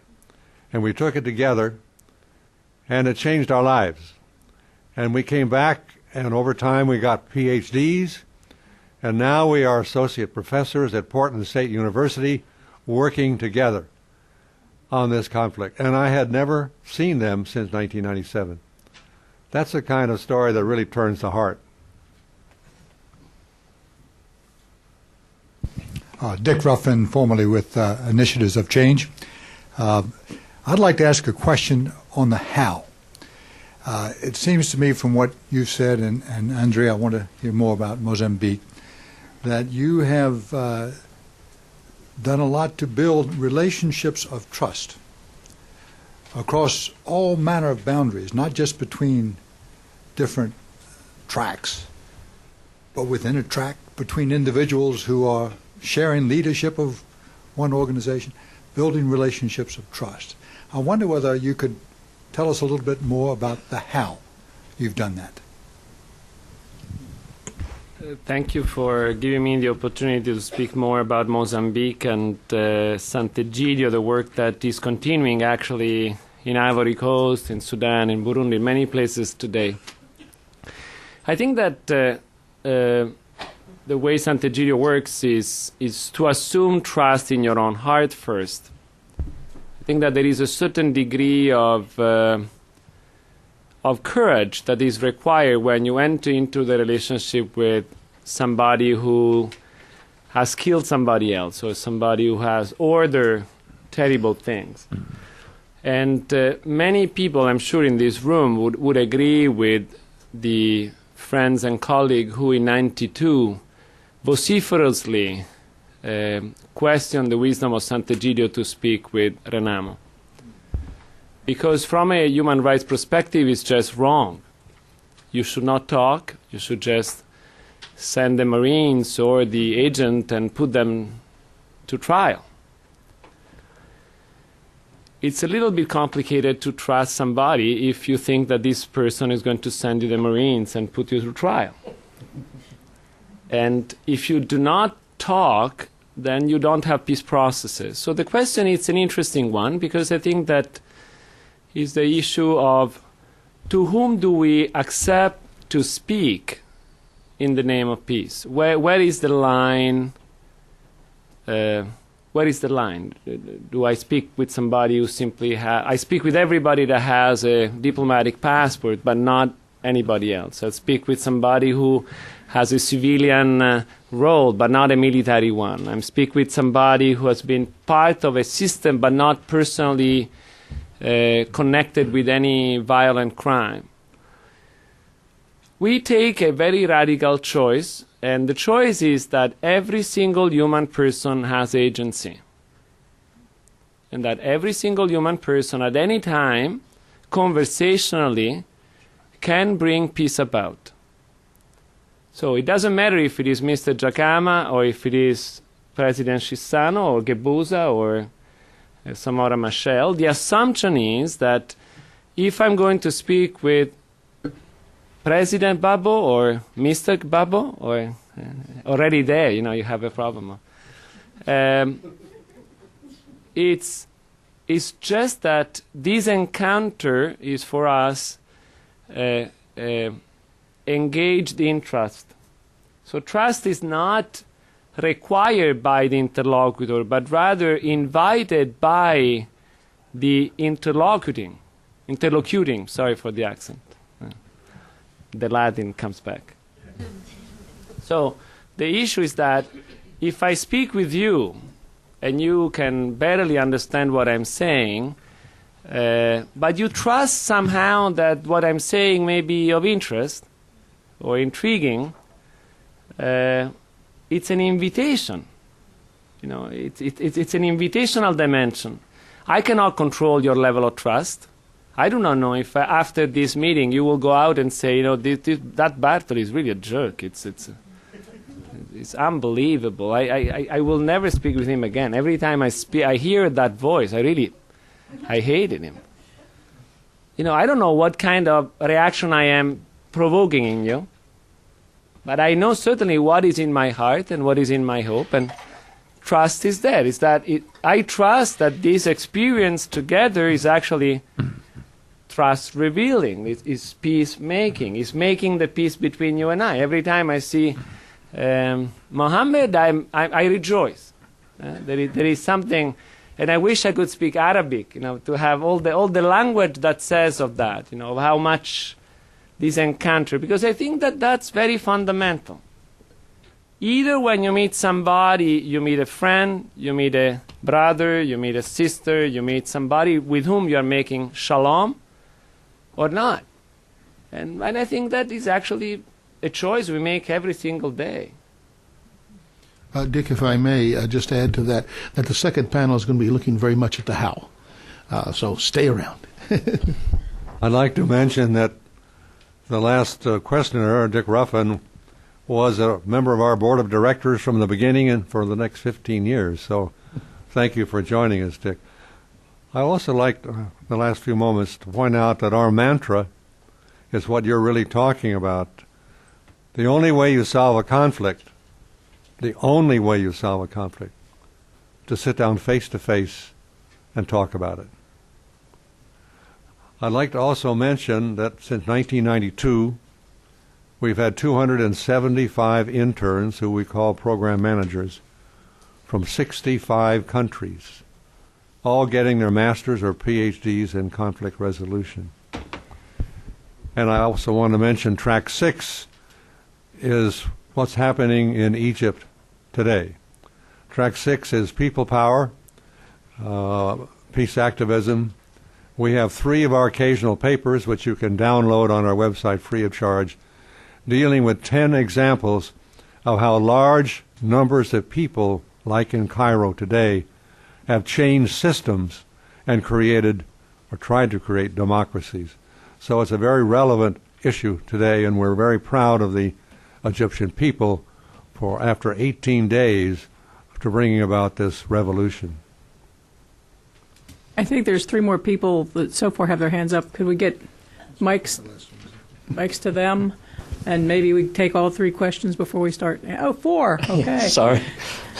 And we took it together, and it changed our lives. And we came back, and over time we got PhDs, and now we are associate professors at Portland State University working together on this conflict. And I had never seen them since 1997. That's the kind of story that really turns the heart. Dick Ruffin, formerly with Initiatives of Change. I'd like to ask a question on the how. It seems to me from what you've said, and Andrea, I want to hear more about Mozambique, that you have done a lot to build relationships of trust across all manner of boundaries, not just between different tracks, but within a track, between individuals who are sharing leadership of one organization, building relationships of trust. I wonder whether you could tell us a little bit more about the how you've done that. Thank you for giving me the opportunity to speak more about Mozambique and Sant'Egidio, the work that is continuing actually in Ivory Coast, in Sudan, in Burundi, in many places today. I think that the way Sant'Egidio works is to assume trust in your own heart first. I think that there is a certain degree of courage that is required when you enter into the relationship with somebody who has killed somebody else or somebody who has ordered terrible things. And many people, I'm sure, in this room would agree with the friends and colleagues who in '92 vociferously questioned the wisdom of Sant'Egidio to speak with Renamo. Because from a human rights perspective, it's just wrong. You should not talk. You should just send the Marines or the agent and put them to trial. It's a little bit complicated to trust somebody if you think that this person is going to send you the Marines and put you to trial. And if you do not talk, then you don't have peace processes. So the question is an interesting one, because I think that is the issue of to whom do we accept to speak in the name of peace? Where is the line? Where is the line? Do I speak with somebody who simply I speak with everybody that has a diplomatic passport, but not anybody else? I speak with somebody who has a civilian role, but not a military one. I speak with somebody who has been part of a system, but not personally connected with any violent crime. We take a very radical choice, and the choice is that every single human person has agency. And that every single human person at any time, conversationally, can bring peace about. So it doesn't matter if it is Mr. Giacama or if it is President Chissano or Gebuza or Samora Machel, the assumption is that if I'm going to speak with President Babo or Mr. Babo, or already there, you have a problem. It's just that this encounter is for us engaged in trust. So trust is not required by the interlocutor, but rather invited by the interlocuting, sorry for the accent. The Latin comes back. So the issue is that if I speak with you and you can barely understand what I'm saying, but you trust somehow that what I'm saying may be of interest or intriguing, it's an invitation. It's an invitational dimension. I cannot control your level of trust. I do not know if after this meeting you will go out and say, that Bartoli is really a jerk. It's unbelievable. I will never speak with him again. Every time I hear that voice, I hated him. I don't know what kind of reaction I am provoking in you, but I know certainly what is in my heart and what is in my hope, and trust is there. I trust that this experience together is actually trust revealing. It's peace making. It's making the peace between you and I. Every time I see Mohammed, I rejoice. There is something, and I wish I could speak Arabic, to have all the language that says of that, of how much this encounter, because I think that that's very fundamental. Either when you meet somebody, you meet a friend, you meet a brother, you meet a sister, you meet somebody with whom you are making shalom, or not. And I think that is actually a choice we make every single day. Dick, if I may just add to that the second panel is going to be looking very much at the how. So stay around. I'd like to mention that the last questioner, Dick Ruffin, was a member of our board of directors from the beginning and for the next 15 years. So thank you for joining us, Dick. I also like the last few moments to point out that our mantra is what you're really talking about. The only way you solve a conflict, to sit down face to face and talk about it. I'd like to also mention that since 1992, we've had 275 interns who we call program managers from 65 countries, all getting their masters or PhDs in conflict resolution. And I also want to mention Track 6 is what's happening in Egypt today. Track 6 is people power, peace activism. We have 3 of our occasional papers, which you can download on our website free of charge, dealing with 10 examples of how large numbers of people, like in Cairo today, have changed systems and created or tried to create democracies. So it's a very relevant issue today, and we're very proud of the Egyptian people for, after 18 days, to bringing about this revolution. I think there's 3 more people that so far have their hands up. Could we get mics to them? And maybe we take all 3 questions before we start. Oh, 4. Okay. Sorry.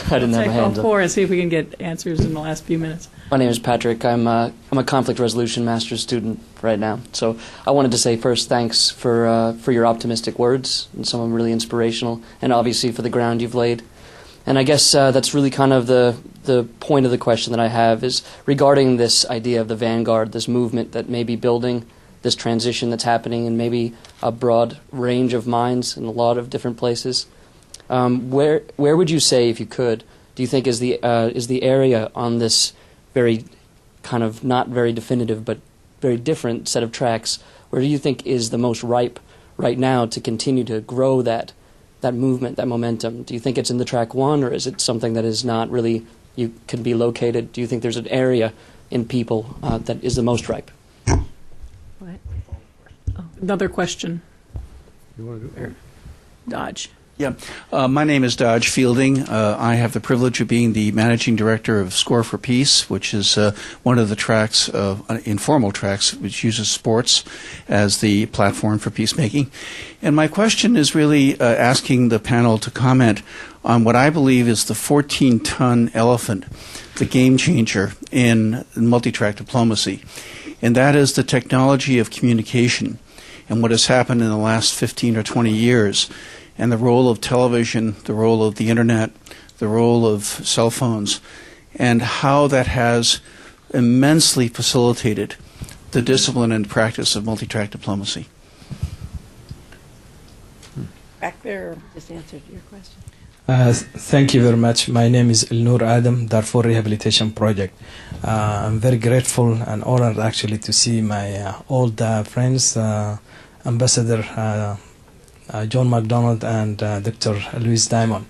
I didn't have a hand up. Take all 4 and see if we can get answers in the last few minutes. My name is Patrick. I'm a conflict resolution master's student right now. So I wanted to say first thanks for your optimistic words, and some of them really inspirational, and obviously for the ground you've laid. And I guess that's really kind of the point of the question that I have is regarding this idea of the vanguard, this movement that may be building, this transition that's happening in maybe a broad range of minds in a lot of different places. Where would you say, if you could, do you think is the area on this very kind of not very definitive but very different set of tracks, where do you think is the most ripe right now to continue to grow that movement, that momentum? Do you think it's in the track 1, or is it something that is not really, you can be located? Do you think there's an area in people that is the most ripe? What? Oh. Another question. You want to do it? Dodge. Yeah, my name is Dodge Fielding. I have the privilege of being the managing director of Score for Peace, which is one of the tracks, informal tracks, which uses sports as the platform for peacemaking. And my question is really asking the panel to comment on what I believe is the 14-ton elephant, the game changer in multi-track diplomacy, and that is the technology of communication and what has happened in the last 15 or 20 years. And the role of television, the role of the internet, the role of cell phones, and how that has immensely facilitated the discipline and practice of multi-track diplomacy. Back there. Just answered your question. Thank you very much. My name is Ilnur Adam, Darfur Rehabilitation Project. I'm very grateful and honored actually to see my old friends, Ambassador John MacDonald and Dr. Louis Diamond.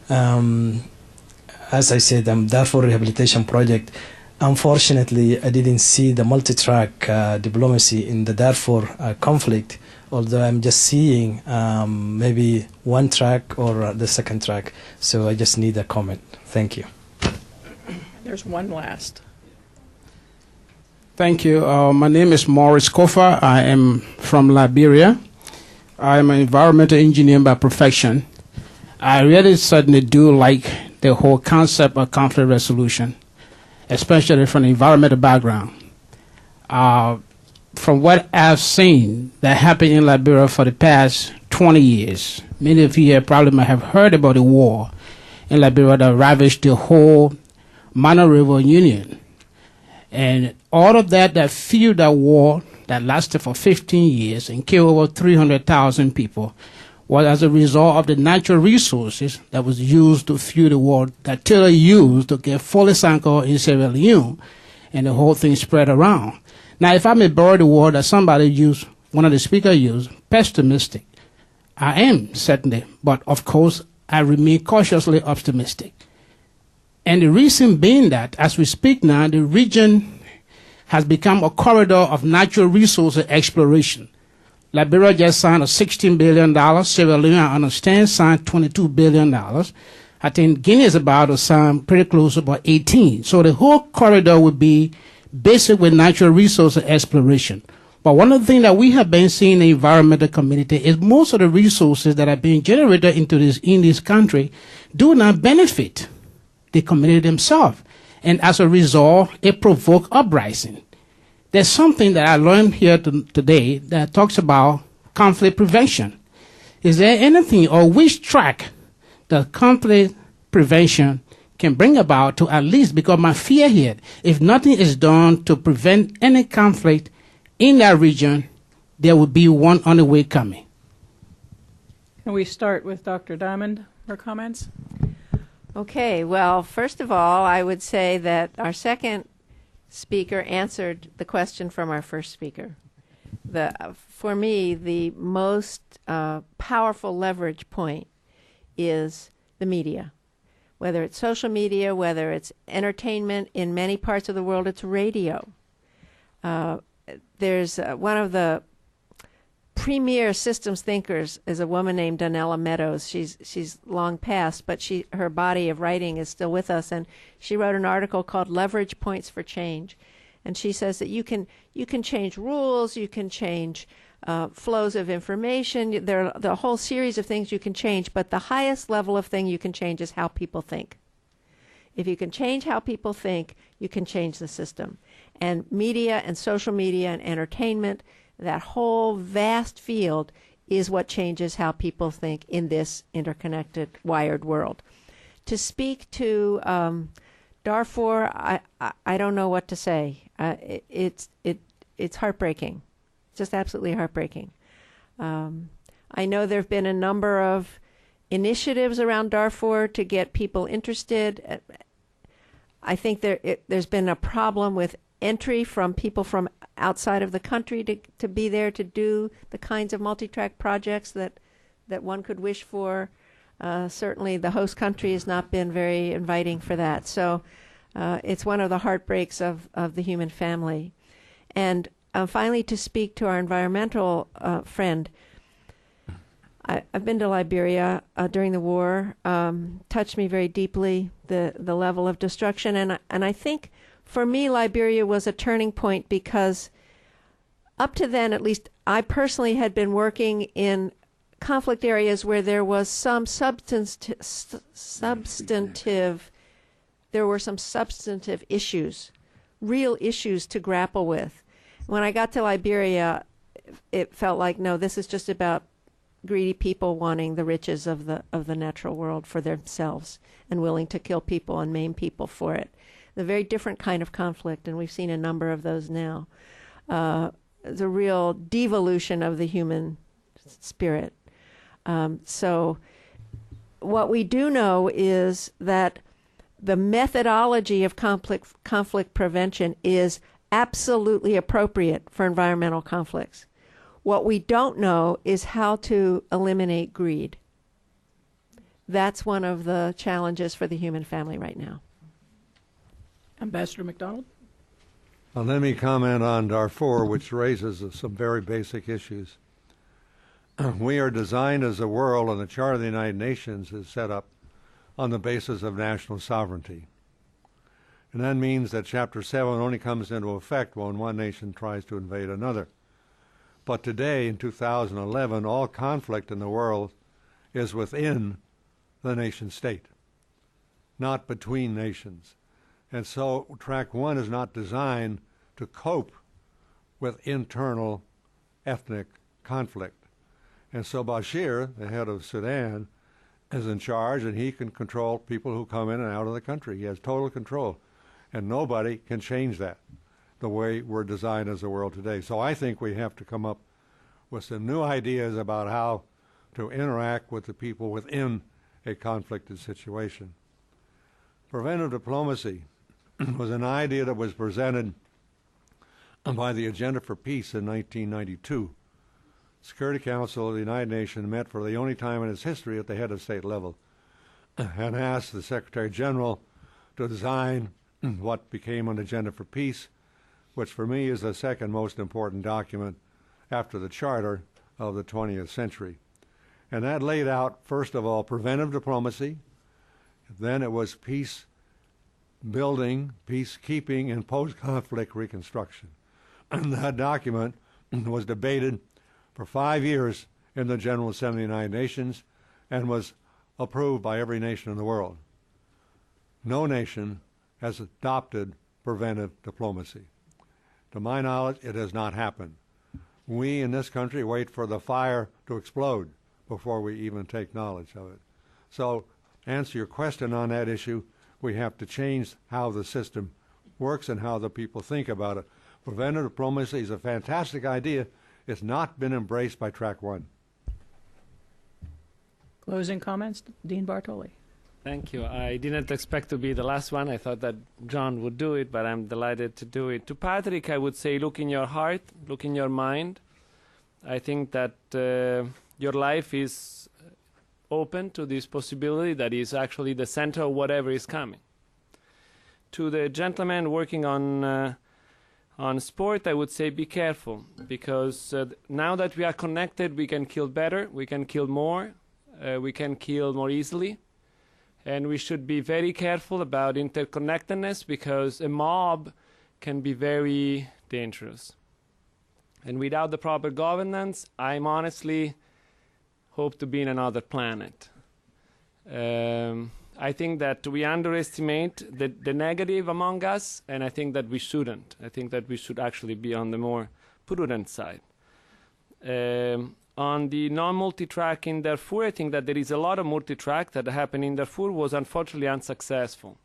As I said, Darfur Rehabilitation Project. Unfortunately, I didn't see the multi-track diplomacy in the Darfur conflict, although I'm just seeing maybe one track or the second track. So I just need a comment. Thank you. There's one last. Thank you. My name is Maurice Kofa. I am from Liberia. I am an environmental engineer by profession. I really certainly do like the whole concept of conflict resolution, especially from the environmental background. From what I've seen that happened in Liberia for the past 20 years, many of you here probably might have heard about the war in Liberia that ravaged the whole Mana River Union. And all of that fueled that war that lasted for 15 years and killed over 300,000 people was as a result of the natural resources that was used to fuel the war that Taylor used to get fully Sanko in Sierra Leone, and the whole thing spread around. Now, if I may borrow the word that somebody used, one of the speakers used, pessimistic, I am certainly, but of course, I remain cautiously optimistic. And the reason being that, as we speak now, the region has become a corridor of natural resource exploration. Liberia just signed a $16 billion. Sierra Leone, I understand, signed $22 billion. I think Guinea is about to sign pretty close to about 18. So the whole corridor would be basic with natural resource exploration. But one of the things that we have been seeing in the environmental community is most of the resources that are being generated in this country do not benefit the community themselves. And as a result, it provokes uprising. There's something that I learned here today that talks about conflict prevention. Is there anything or which track the conflict prevention can bring about to at least, because my fear here, if nothing is done to prevent any conflict in that region, there will be one on the way coming. Can we start with Dr. Diamond, her comments? Okay, well, first of all, I would say that our second speaker answered the question from our first speaker. For me, the most powerful leverage point is the media. Whether it's social media, whether it's entertainment, in many parts of the world, it's radio. There's one of the premier systems thinkers is a woman named Donella Meadows. She's long passed, but her body of writing is still with us, and she wrote an article called Leverage Points for Change. And she says that you can change rules, you can change flows of information. There are a whole series of things you can change, but the highest level of thing you can change is how people think. If you can change how people think, you can change the system. And media and social media and entertainment, that whole vast field is what changes how people think in this interconnected, wired world. To speak to Darfur, I don't know what to say. It's heartbreaking, just absolutely heartbreaking. I know there have been a number of initiatives around Darfur to get people interested. I think there's been a problem with entry from people from outside of the country to be there to do the kinds of multi-track projects that one could wish for. Certainly the host country has not been very inviting for that. So it's one of the heartbreaks of the human family. And finally, to speak to our environmental friend, I've been to Liberia during the war. Touched me very deeply, the level of destruction. And I think, for me, Liberia was a turning point because up to then, at least, I personally had been working in conflict areas where there was some substantive issues, real issues to grapple with. When I got to Liberia, it felt like, no, this is just about greedy people wanting the riches of the natural world for themselves and willing to kill people and maim people for it. A very different kind of conflict, and we've seen a number of those now. The real devolution of the human spirit. So what we do know is that the methodology of conflict prevention is absolutely appropriate for environmental conflicts. What we don't know is how to eliminate greed. That's one of the challenges for the human family right now. Ambassador McDonald? Well, let me comment on Darfur, which raises some very basic issues. We are designed as a world, and the Charter of the United Nations is set up on the basis of national sovereignty. And that means that Chapter 7 only comes into effect when one nation tries to invade another. But today, in 2011, all conflict in the world is within the nation state, not between nations. And so Track 1 is not designed to cope with internal ethnic conflict. And so Bashir, the head of Sudan, is in charge, and he can control people who come in and out of the country. He has total control. And nobody can change that, the way we're designed as a world today. So I think we have to come up with some new ideas about how to interact with the people within a conflicted situation. Preventive diplomacy was an idea that was presented by the Agenda for Peace in 1992. Security Council of the United Nations met for the only time in its history at the head of state level and asked the Secretary General to design what became an Agenda for Peace, which for me is the second most important document after the Charter of the 20th century. And that laid out, first of all, preventive diplomacy. Then it was peace building, peacekeeping, and post-conflict reconstruction. And that document was debated for 5 years in the General Assembly of the United Nations and was approved by every nation in the world. No nation has adopted preventive diplomacy. To my knowledge, it has not happened. We in this country wait for the fire to explode before we even take knowledge of it. So, answer your question on that issue, we have to change how the system works and how the people think about it. Preventive diplomacy is a fantastic idea. It's not been embraced by Track 1. Closing comments, Dean Bartoli. Thank you. I didn't expect to be the last one. I thought that John would do it, but I'm delighted to do it. To Patrick, I would say look in your heart, look in your mind. I think that your life is open to this possibility that is actually the center of whatever is coming. To the gentleman working on sport, I would say be careful, because now that we are connected, we can kill better, we can kill more, we can kill more easily. And we should be very careful about interconnectedness, because a mob can be very dangerous. And without the proper governance, I'm honestly hope to be in another planet. I think that we underestimate the negative among us, and I think that we shouldn't. I think that we should actually be on the more prudent side. On the non-multitrack in Darfur, I think that there is a lot of multitrack that happened in Darfur was unfortunately unsuccessful.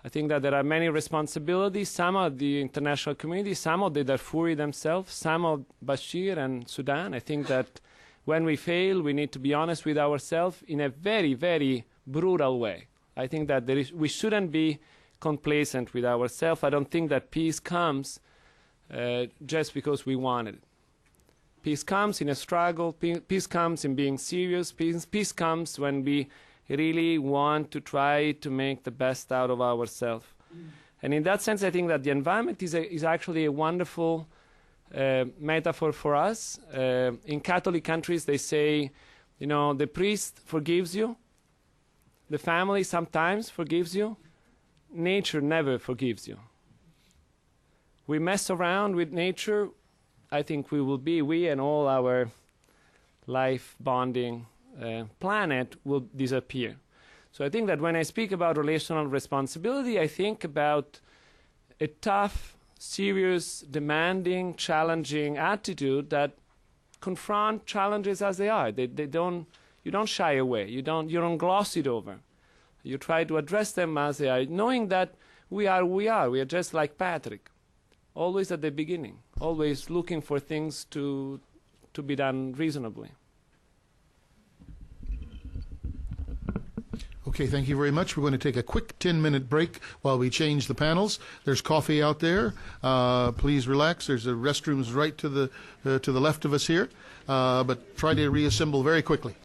I think that there are many responsibilities, some of the international community, some of the Darfuri themselves, some of Bashir and Sudan. I think that when we fail, we need to be honest with ourselves in a very, very brutal way. I think that we shouldn't be complacent with ourselves. I don't think that peace comes just because we want it. Peace comes in a struggle. Peace comes in being serious. Peace comes when we really want to try to make the best out of ourselves. And in that sense, I think that the environment is actually a wonderful metaphor for us. In Catholic countries, they say You know, the priest forgives you. The family sometimes forgives you. Nature never forgives you. We mess around with nature, I think we and all our life bonding planet will disappear. So I think that when I speak about relational responsibility, I think about a tough, serious, demanding, challenging attitude that confront challenges as they are. You don't shy away. You don't gloss it over. You try to address them as they are, knowing that we are just like Patrick, always at the beginning, always looking for things to be done reasonably. Okay, thank you very much. We're going to take a quick 10-minute break while we change the panels. There's coffee out there. Please relax. There's restrooms right to the left of us here. But try to reassemble very quickly.